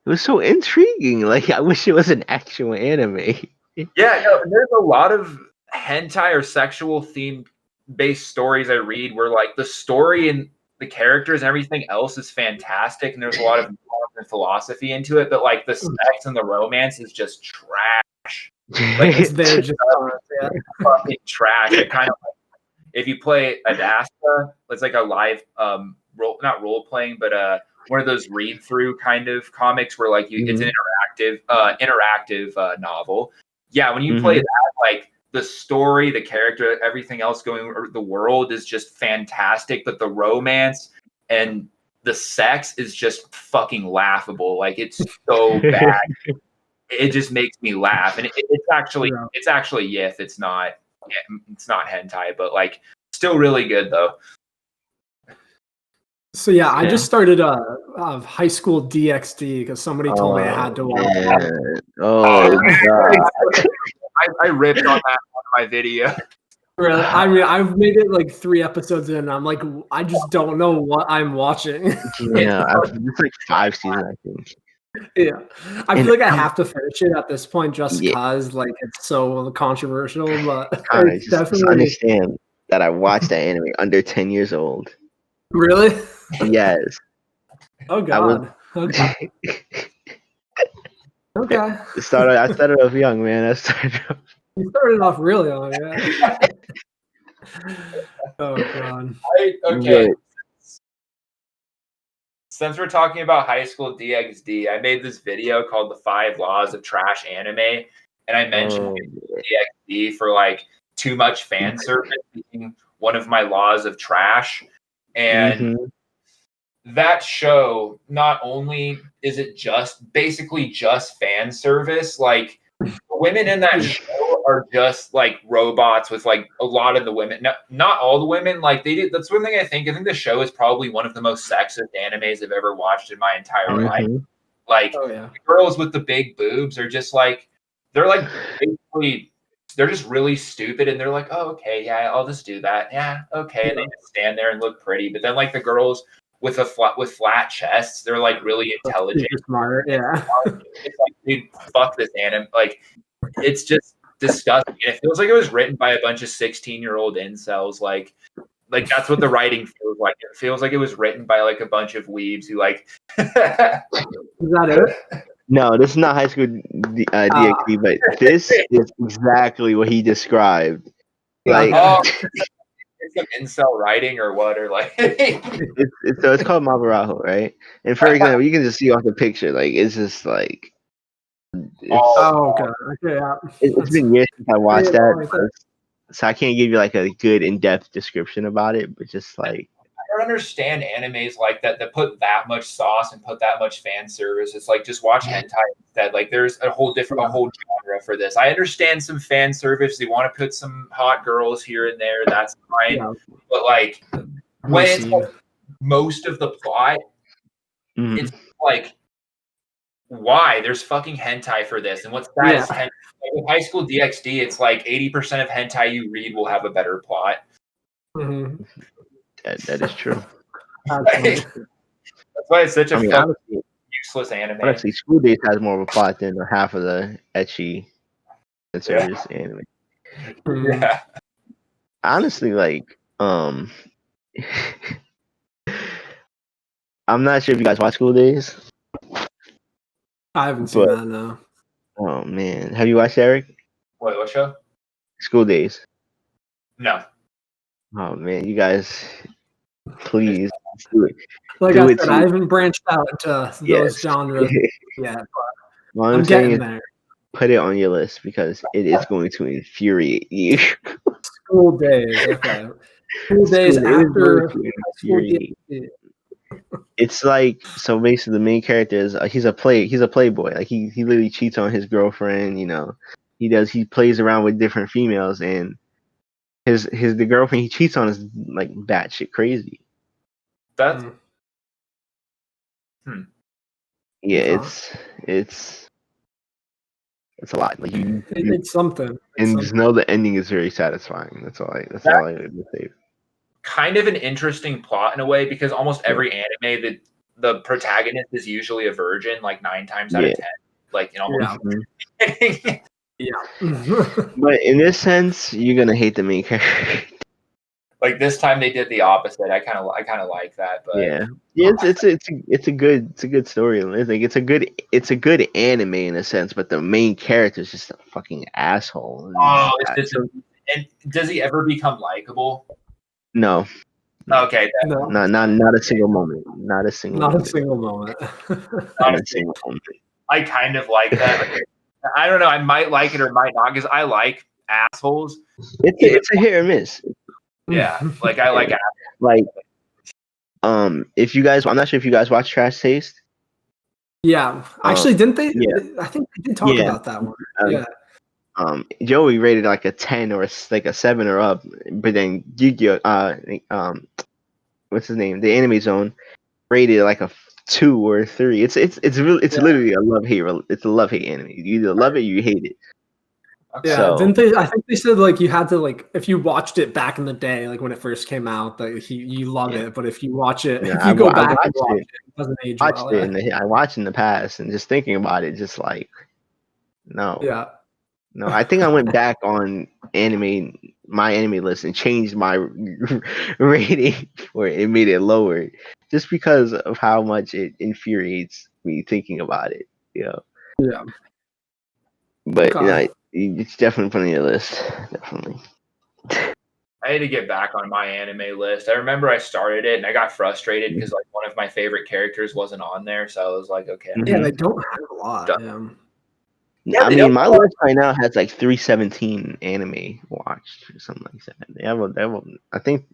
It was so intriguing. Like I wish it was an actual anime. Yeah, no, there's a lot of hentai or sexual themed based stories I read where like the story and the characters and everything else is fantastic, and there's a lot of philosophy into it, but like the sex and the romance is just trash. Like it's just fucking trash. It kind of like, if you play Adasta, it's like a live not role playing, but one of those read through kind of comics where like it's an interactive novel. Yeah, when you play that, like the story, the character, everything else the world is just fantastic, but the romance and the sex is just fucking laughable. Like it's so bad. It just makes me laugh, and it's actually YIF. It's not hentai, but like still really good though. So I just started High School DxD because somebody told me I had to watch it. Oh god. I ripped on that on my video. Really? I mean, I've made it like 3 episodes in. And I'm like, I just don't know what I'm watching. Yeah, it's like 5 seasons, I think. Yeah, I feel like I have to finish it at this point just because like it's so controversial. But I just understand that I watched that anime under 10 years old. Really? Yes. Oh god. Okay. Okay. I started off young, man. You started off really on it. Oh god. Okay. Since we're talking about high school DxD, I made this video called "The 5 Laws of Trash Anime," and I mentioned DxD for like too much fan service being one of my laws of trash. And that show, not only is it basically just fan service, like the women in that show are just like robots with like a lot of the women, not all the women, like they do. That's one thing I think the show is probably one of the most sexist animes I've ever watched in my entire life. Like the girls with the big boobs are just like, they're like basically, they're just really stupid, and they're like, oh, okay, yeah, I'll just do that. Yeah, okay. And they just stand there and look pretty. But then like the girls with flat chests, they're like really intelligent, smart. Yeah. It's like, dude, fuck this anime. Like, it's just disgusting. And it feels like it was written by a bunch of 16-year-old incels. Like that's what the writing feels like. It feels like it was written by like a bunch of weebs who like. Is that it? No, this is not high school DxD, but this is exactly what he described. Like, it's some incel writing or what, or like. so it's called Mabarajo, right? And for example, you can just see off the picture, like it's just like. Okay. Yeah. It's been years since I watched that, so I can't give you like a good in-depth description about it. But just like. I don't understand animes like that put that much sauce and put that much fan service. It's like just watch hentai instead. Like there's a whole genre for this. I understand some fan service. They want to put some hot girls here and there. That's fine. Yeah. But like when it's like most of the plot, it's like why? There's fucking hentai for this. And what's that is hentai. Like with high school DxD, it's like 80% of hentai you read will have a better plot. Mm-hmm. That is true. That's why it's such a useless anime. Honestly, School Days has more of a plot than half of the ecchi service anime. Yeah. Honestly, like, I'm not sure if you guys watch School Days. I haven't seen that, no. Oh man, have you watched Eric? Wait, what show? School Days. No. Oh man, you guys, please do it. Like I said, I haven't branched out into those genres yet. But I'm getting there. Put it on your list because it is going to infuriate you. School Days, okay. School Days after infuriate. It's like, so basically the main character is he's a playboy. Like he literally cheats on his girlfriend, you know. He plays around with different females, and the girlfriend he cheats on is like batshit crazy. That's yeah, it's a lot. Like it's something. And just know the ending is very satisfying. That's all I would say. Kind of an interesting plot in a way, because almost every anime the protagonist is usually a virgin, like 9 times out of 10. Like almost. But in this sense, you're gonna hate the main character. Like this time they did the opposite. I kind of like that, but it's a good story. Like it's a good anime in a sense, but the main character is just a fucking asshole. And does he ever become likable? No. Okay. No. Not a single moment. Not a single moment. I kind of like that. I don't know. I might like it or might not, because I like assholes. It's a hit or miss. Yeah, like I like assholes. Like, if you guys, I'm not sure if you guys watch Trash Taste. Yeah, actually, didn't they? Yeah. I think they did talk about that one. Joey rated like a 10 or like a 7 or up, but then Yu-Gi-Oh, what's his name? The Anime Zone rated like a 2 or a 3. It's literally a love-hate. It's a love-hate anime. You either love it or you hate it. Yeah, so, didn't they? I think they said like you had to, like, if you watched it back in the day, like when it first came out, that you love it. But if you watch it, if you go back and watch it, it doesn't age well. I watched in the past, and just thinking about it, just like, no. Yeah. No, I think I went back on my anime list, and changed my rating where it made it lower, just because of how much it infuriates me thinking about it. You know. Yeah. But It's definitely put on your list. Definitely. I had to get back on my anime list. I remember I started it and I got frustrated because like one of my favorite characters wasn't on there. So I was like, okay. Yeah, they don't have a lot. Yeah, I they mean, don't. my list right now has like 317 anime watched or something like that. They have I think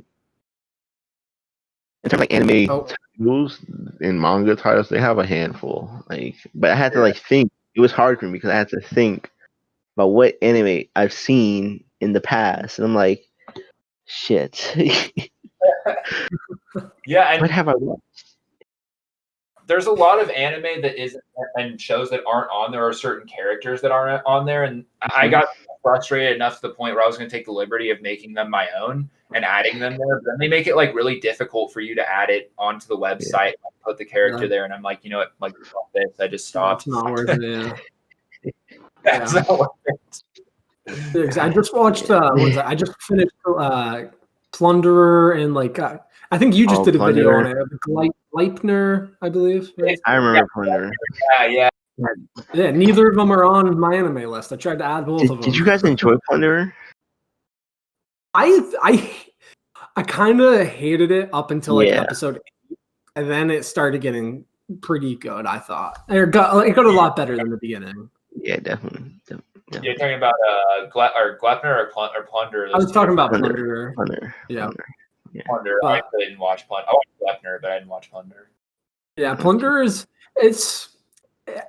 in terms of like anime titles and manga titles, they have a handful. Like, but I had to like think. It was hard for me because I had to think about what anime I've seen in the past, and I'm like, shit. Yeah, and what have I watched? there's a lot of anime that isn't, and shows that aren't on there, or certain characters that aren't on there, and I got frustrated enough to the point where I was going to take the liberty of making them my own and adding them there. But then they make it like really difficult for you to add it onto the website, put the character there, and I'm like, you know what, like fuck this, I just stopped. It's not worth it. That's not worth it. Yeah, I just watched. What is that? I just finished Plunderer and like. I think you just did a video on it. Gleipner, I believe. Right? I remember Plunderer. Yeah. Yeah, neither of them are on my anime list. I tried to add both of them. Did you guys enjoy Plunderer? I kind of hated it up until like episode 8, and then it started getting pretty good. I thought it got a lot better than the beginning. Yeah, definitely. You're talking about Gleipner or Plunder? I was talking about Plunderer. Plunder. Yeah. Plunder. I didn't watch Plunder. I watched Gleipner, but I didn't watch Plunder. Yeah, Plunder is.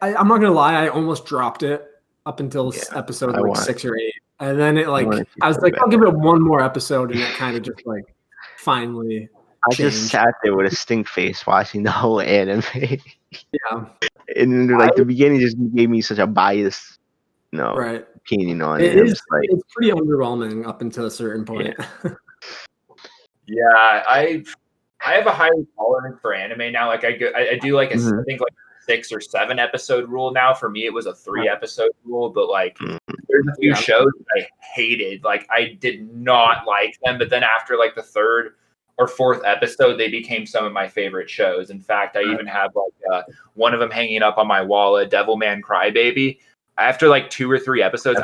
I'm not gonna lie. I almost dropped it up until episode like 6 or 8, and then it like I was like, I'll give it one more episode, and it kind of just like finally. I just sat there with a stink face watching the whole anime. Yeah, and like the beginning just gave me such a biased, opinion on it. It's pretty underwhelming up until a certain point. Yeah, I have a high tolerance for anime now. Like I do like I think like 6 or 7 episode rule now. For me, it was a 3 episode rule, but like there's a few shows that I hated. Like I did not like them, but then after like the 3rd or 4th episode, they became some of my favorite shows. In fact, I even have like one of them hanging up on my wall, Devilman Crybaby. After like 2 or 3 episodes,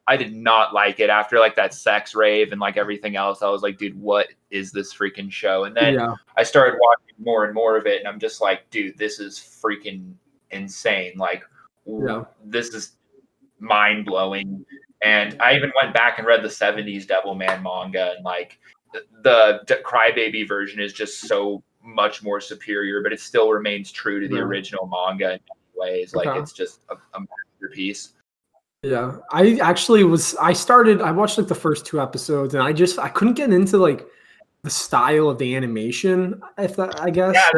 I did not like it. After like that sex rave and like everything else, I was like, dude, what is this freaking show? And then I started watching more and more of it, and I'm just like, dude, this is freaking insane. Like, this is mind blowing. And I even went back and read the 70s Devilman manga, and like the Crybaby version is just so much more superior, but it still remains true to the original manga in many ways. Like it's just a masterpiece. Yeah, I watched like the first 2 episodes, and I couldn't get into like the style of the animation, I guess. Yeah,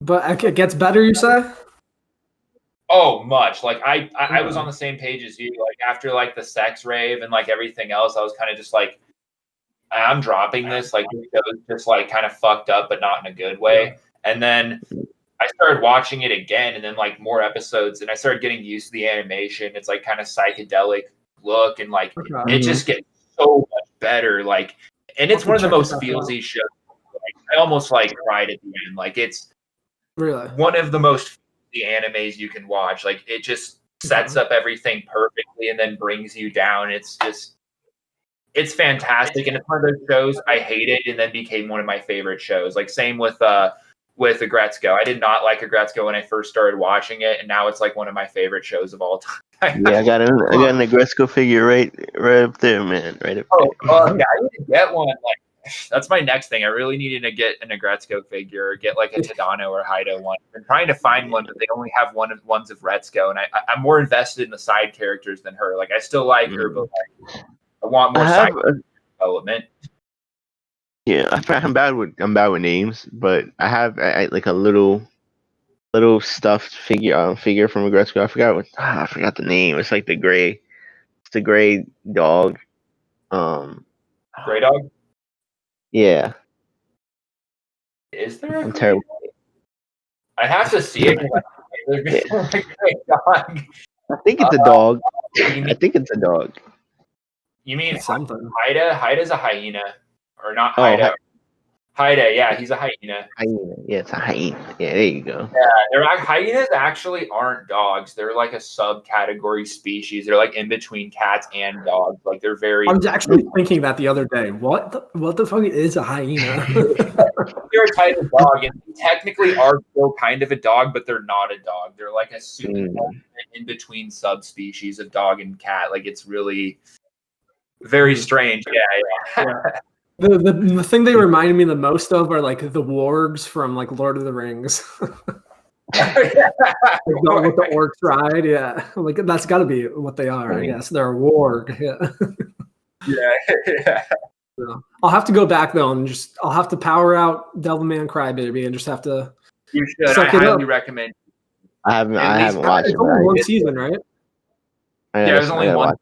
but it gets better, you say? Oh, much. Like I was on the same page as you. Like after like the sex rave and like everything else, I was kind of just like, I'm dropping this. Like it was just like kind of fucked up, but not in a good way. And then I started watching it again, and then like more episodes, and I started getting used to the animation. It's like kind of psychedelic look, and like it just gets so much better. Like, and it's one of the most feelsy shows. Like, I almost like cried at the end. Like it's really one of the most feelsy animes you can watch. Like it just sets up everything perfectly and then brings you down. It's fantastic, and it's one of those shows I hated and then became one of my favorite shows. Like same with Agretzko. I did not like Agretzko when I first started watching it, and now it's like one of my favorite shows of all time. Yeah, I got an Agretzko figure right up there, man. Right up there. I need to get one. Like that's my next thing. I really needed to get an Agretzko figure, or get like a Tadano or Haido one. I'm trying to find one, but they only have ones of Retsuko, and I'm more invested in the side characters than her. Like I still like her, but like, I want more side development. Yeah, I'm bad with names, but I have like a little stuffed figure from Agretzko. I forgot the name. It's like the gray dog. Gray dog. Yeah. Is there? I'm terrible. I have to see it. Dog. I think it's a dog. I think it's a dog. You mean something? Haida's a hyena, or not Haida? Haide, yeah, he's a hyena. Hyena. Yeah, it's a hyena. Yeah, there you go. Yeah, hyenas actually aren't dogs. They're like a subcategory species. They're like in between cats and dogs. Like they're very. I was actually thinking that the other day. What the fuck is a hyena? They're a type of dog, and they technically are still kind of a dog, but they're not a dog. They're like a super in between subspecies of dog and cat. Like it's really very strange. Yeah. The thing they reminded me the most of are like the wargs from like Lord of the Rings. With the orcs ride, yeah. Like that's got to be what they are, I guess. They're a warg, Yeah. So, I'll have to go back though, and I'll have to power out Devilman Crybaby and just have to. You should. I highly recommend. I haven't watched it. It's only one season, right? Yeah, there's only one.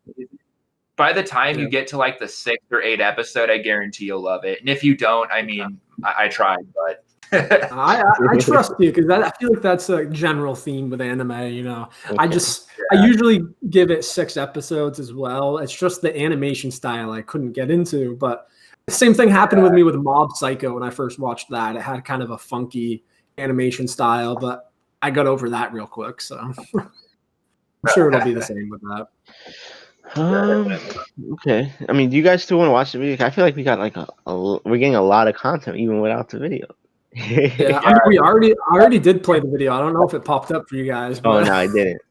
By the time you get to like the 6th or 8th episode, I guarantee you'll love it. And if you don't, I mean, I tried, but I trust you because I feel like that's a general theme with anime. You know, I usually give it 6 episodes as well. It's just the animation style I couldn't get into. But the same thing happened with me with Mob Psycho when I first watched that. It had kind of a funky animation style, but I got over that real quick. So I'm sure it'll be the same with that. Okay. I mean, do you guys still want to watch the video? I feel like we got like we're getting a lot of content even without the video. Yeah, I mean, I already did play the video. I don't know if it popped up for you guys. But... Oh no, I didn't.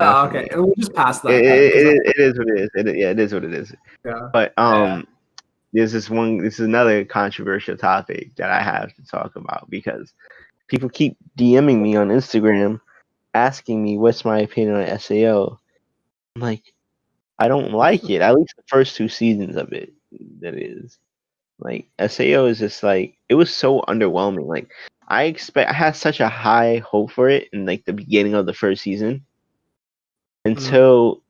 Okay, we'll just pass that. It is what it is. It is what it is. Yeah. But this is another controversial topic that I have to talk about because people keep DMing me on Instagram asking me what's my opinion on SAO. I'm like, I don't like it. At least the first 2 seasons of it, that is. Like SAO is just like it was so underwhelming. Like I had such a high hope for it in like the beginning of the first season until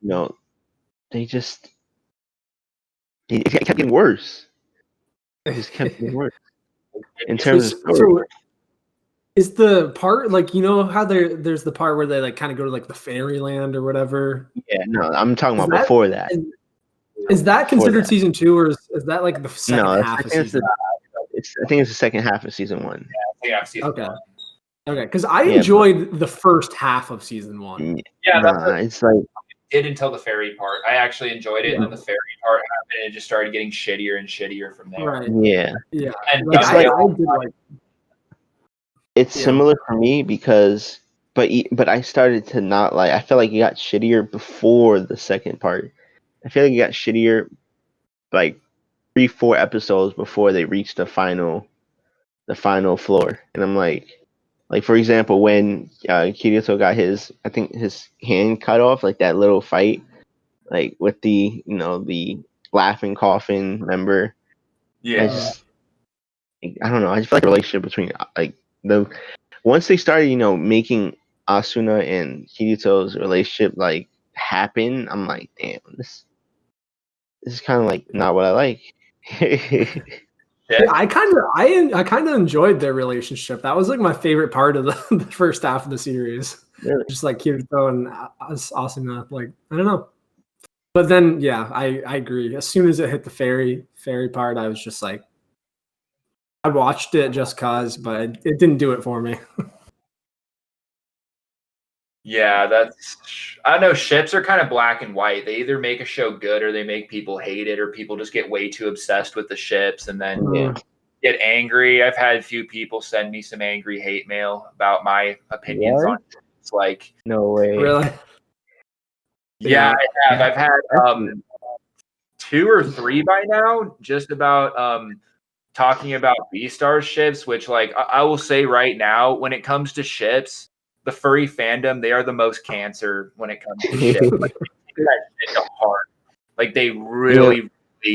they kept getting worse. It just kept getting worse in terms of story. So is the part like how there's the part where they like kind of go to like the fairyland or whatever? Yeah, no, I'm talking about before that. Is that considered season 2 or is that like the second half of season? I think it's the second half of season 1. Yeah, season okay. 1. Okay, because I enjoyed the first half of season 1. Yeah, it's like it until the fairy part. I actually enjoyed it, and then the fairy part happened, and it just started getting shittier and shittier from there. Right. Yeah. And it's it's similar for me because, but I started to not like. I felt like it got shittier before the second part. I feel like it got shittier, like 3-4 episodes before they reached the final floor, and I'm like for example, when Kirito got his hand cut off, like that little fight, like with the the laughing coffin member. Yeah. I don't know. I just feel like the relationship between once they started, making Asuna and Kirito's relationship like happen, I'm like, damn, this is kind of like not what I like. Yeah, I kind of enjoyed their relationship. That was like my favorite part of the first half of the series. Really? Just like Kirito and Asuna, like I don't know. But then yeah, I agree. As soon as it hit the fairy part, I was just like, I watched it just cause, but it didn't do it for me. Yeah, I don't know. Ships are kind of black and white. They either make a show good or they make people hate it, or people just get way too obsessed with the ships and then get angry. I've had a few people send me some angry hate mail about my opinions on it. It's like, no way. Really? Yeah, I have. I've had 2 or 3 by now, just about talking about B-Star ships, which like I will say right now, when it comes to ships, the furry fandom, they are the most cancer when it comes to ships. Like, they take that shit to heart. Like they really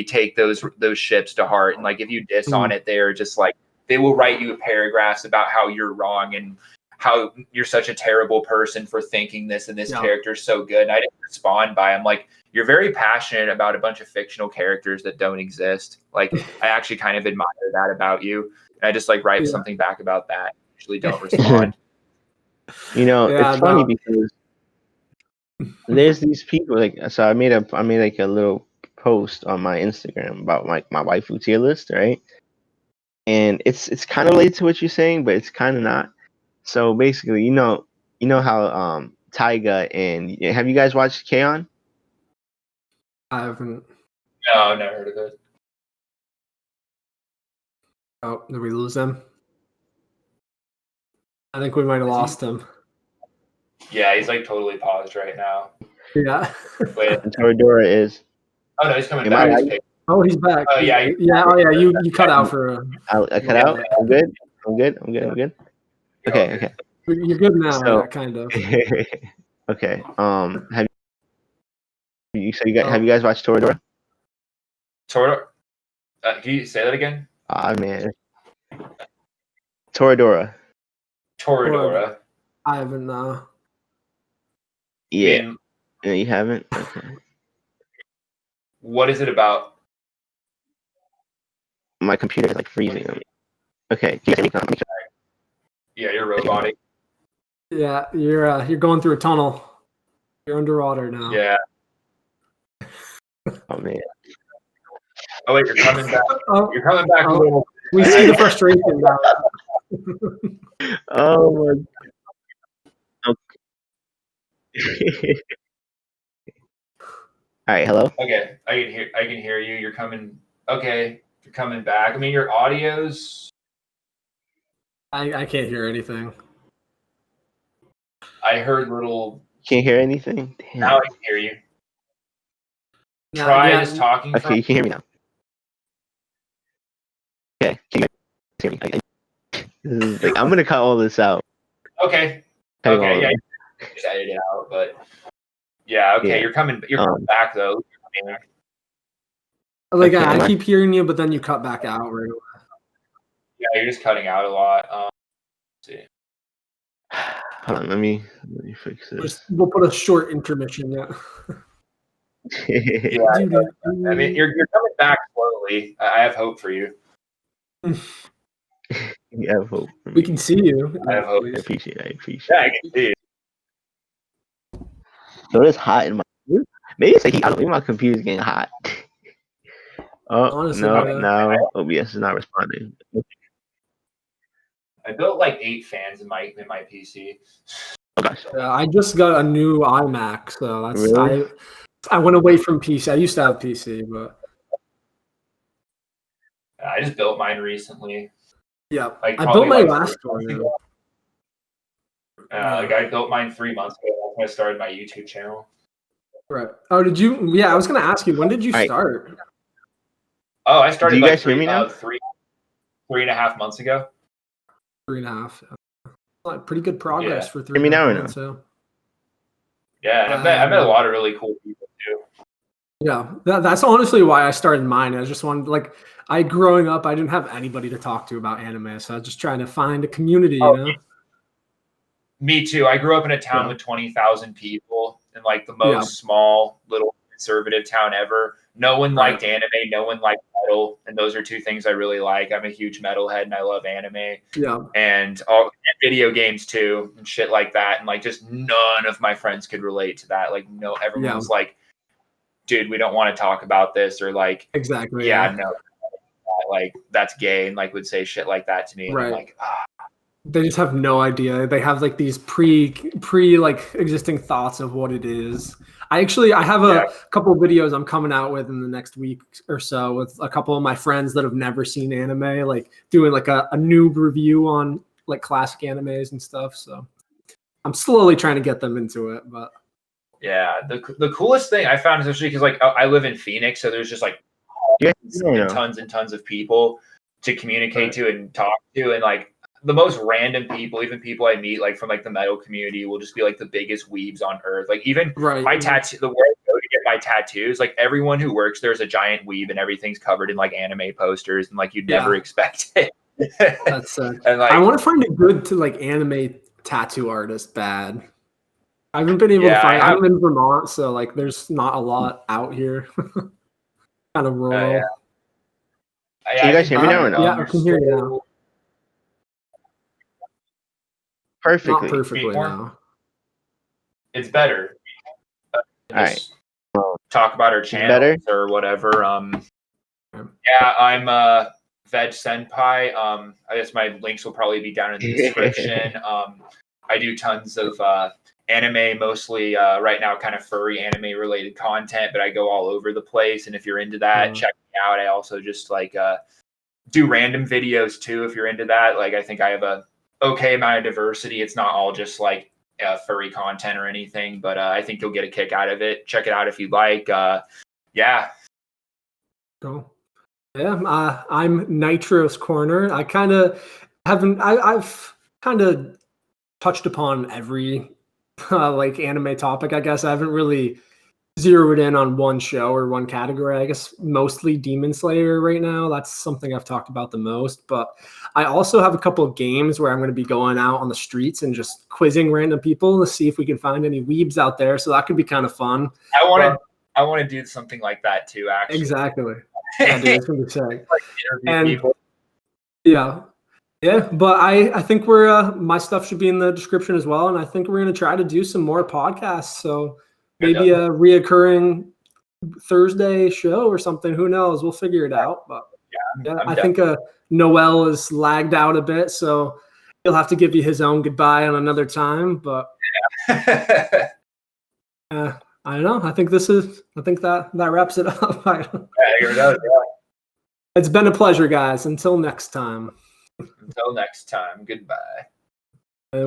take those ships to heart. And like if you diss on it, they're just like they will write you paragraphs about how you're wrong and how you're such a terrible person for thinking this and this character is so good. And I didn't respond by I'm like, you're very passionate about a bunch of fictional characters that don't exist. Like I actually kind of admire that about you. And I just like write something back about that. Usually don't respond. It's funny because there's these people so I made like a little post on my Instagram about like my waifu tier list, right? and it's kind of related to what you're saying, but it's kind of not. So basically, you know how Taiga and have you guys watched K-On? I haven't. No, I've never heard of it. Oh, did we lose him? I think we might have lost him. Yeah, he's like totally paused right now. Yeah. Wait. And Toradora is. Oh no, he's coming Am I back. right? Oh, he's back. Oh yeah. Yeah. Oh yeah. You cut out for. I cut out. I'm good. I'm good. Okay. Okay. You're good now. So- Yeah, kind of. Okay. Have you guys watched Toradora? Toradora. Can you say that again? Ah man. Toradora. Toradora. I haven't. Yeah. I mean, No, you haven't. Okay. what is it about? My computer is like freezing. Okay. Can you hear me? Yeah, you're robotic. Yeah, you're going through a tunnel. You're underwater now. Yeah. Oh man. Oh wait, you're coming back. Oh, You're coming back a Oh. little. we see the frustration now. Oh my. Okay. All right. Hello. Okay, I can hear you. You're coming. Okay, you're coming back. I mean, your audio's. I can't hear anything. I heard little. Can't hear anything. Damn. Now I can hear you. Yeah, Try yeah, just talking. Okay, you can hear me now. Okay, can you guys hear me? This is like, I'm gonna cut all this out. Okay. Cutting all Okay. of Yeah. it. Just edit it out, but. Yeah. Okay. Yeah. You're coming. You're coming back though. I mean, like Okay, I keep hearing you, but then you cut back out right away. yeah, you're just cutting out a lot. Let's see. Hold on, let me fix this. We'll put a short intermission. Yeah. Yeah. I mean, you're coming back slowly. I have hope for you. You have hope. for We me. can see you. I have hope. I appreciate it. Yeah, I can see you. So it's hot in my. Maybe it's like heat. I don't know. Maybe my computer's getting hot. Oh Honestly, no! yeah. Now OBS is not responding. I built like 8 fans in my PC. Oh gosh. I just got a new iMac, so that's Really? I went away from PC. I used to have PC, but I just built mine recently. yeah, Like, I built probably my like last 3 one. months ago. Like I built mine 3 months ago. That's when I started my YouTube channel. Right. Oh, did you? Yeah, I was gonna ask you. When did you Right. start? Oh, I started you like guys hear me now? 3.5 months ago. 3.5. Like pretty good progress Yeah. for 3. Hear me now or no? months, so. Yeah, and I met a lot of really cool people too. Yeah, that's honestly why I started mine. I just wanted, like, growing up, I didn't have anybody to talk to about anime, so I was just trying to find a community, you know? Me too. I grew up in a town Yeah. with 20,000 people in like the most small little conservative town ever. No one liked anime. No one liked metal, and those are 2 things I really like. I'm a huge metalhead, and I love anime. Yeah. And video games too, and shit like that. And like, just none of my friends could relate to that. Like, no, everyone was like, "Dude, we don't want to talk about this," or like, Exactly. "Yeah, no, like that's gay," and like would say shit like that to me. And I'm like, They just have no idea. They have like these pre like existing thoughts of what it is. I have a couple of videos I'm coming out with in the next week or so with a couple of my friends that have never seen anime, like doing like a noob review on like classic animes and stuff. So I'm slowly trying to get them into it, but yeah, the coolest thing I found, especially because like I live in Phoenix, so there's just like tons and tons of people to communicate to and talk to, and like the most random people, even people I meet like from like the metal community, will just be like the biggest weebs on earth. Like even my tattoo, the way I go to get my tattoos, like everyone who works there's a giant weeb and everything's covered in like anime posters and like you'd never expect it. That's and like, I want to find a good to like anime tattoo artist bad. I haven't been able to find. I'm in Vermont, so like there's not a lot out here. Kind of rural. Can you guys hear me now or no? Yeah, I can hear you now. Perfectly. Not perfectly now. It's better. All right. Talk about our channels or whatever. Yeah, I'm Veg Senpai. I guess my links will probably be down in the description. I do tons of anime, mostly right now, kind of furry anime related content, but I go all over the place. And if you're into that, check me out. I also just like do random videos too. If you're into that, like I think I have a okay amount of diversity. It's not all just like furry content or anything, but I think you'll get a kick out of it. Check it out if you'd like. Yeah. Cool. Yeah, I'm Nitro's Corner. I kind of haven't. I've kind of touched upon every like anime topic. I guess I haven't really zeroed in on one show or one category. I guess mostly Demon Slayer right now. That's something I've talked about the most. But I also have a couple of games where I'm going to be going out on the streets and just quizzing random people to see if we can find any weebs out there. So that could be kind of fun. I want to do something like that too. Actually, exactly. Yeah, dude, it's gonna be sick. Like interview people. Yeah. But I think we're my stuff should be in the description as well, and I think we're gonna try to do some more podcasts. So maybe a reoccurring Thursday show or something. Who knows? We'll figure it out. But I think Noel is lagged out a bit, so he'll have to give you his own goodbye on another time. But I don't know. I think that wraps it up. Here it goes. Yeah. It's been a pleasure, guys. Until next time. Until next time. Goodbye.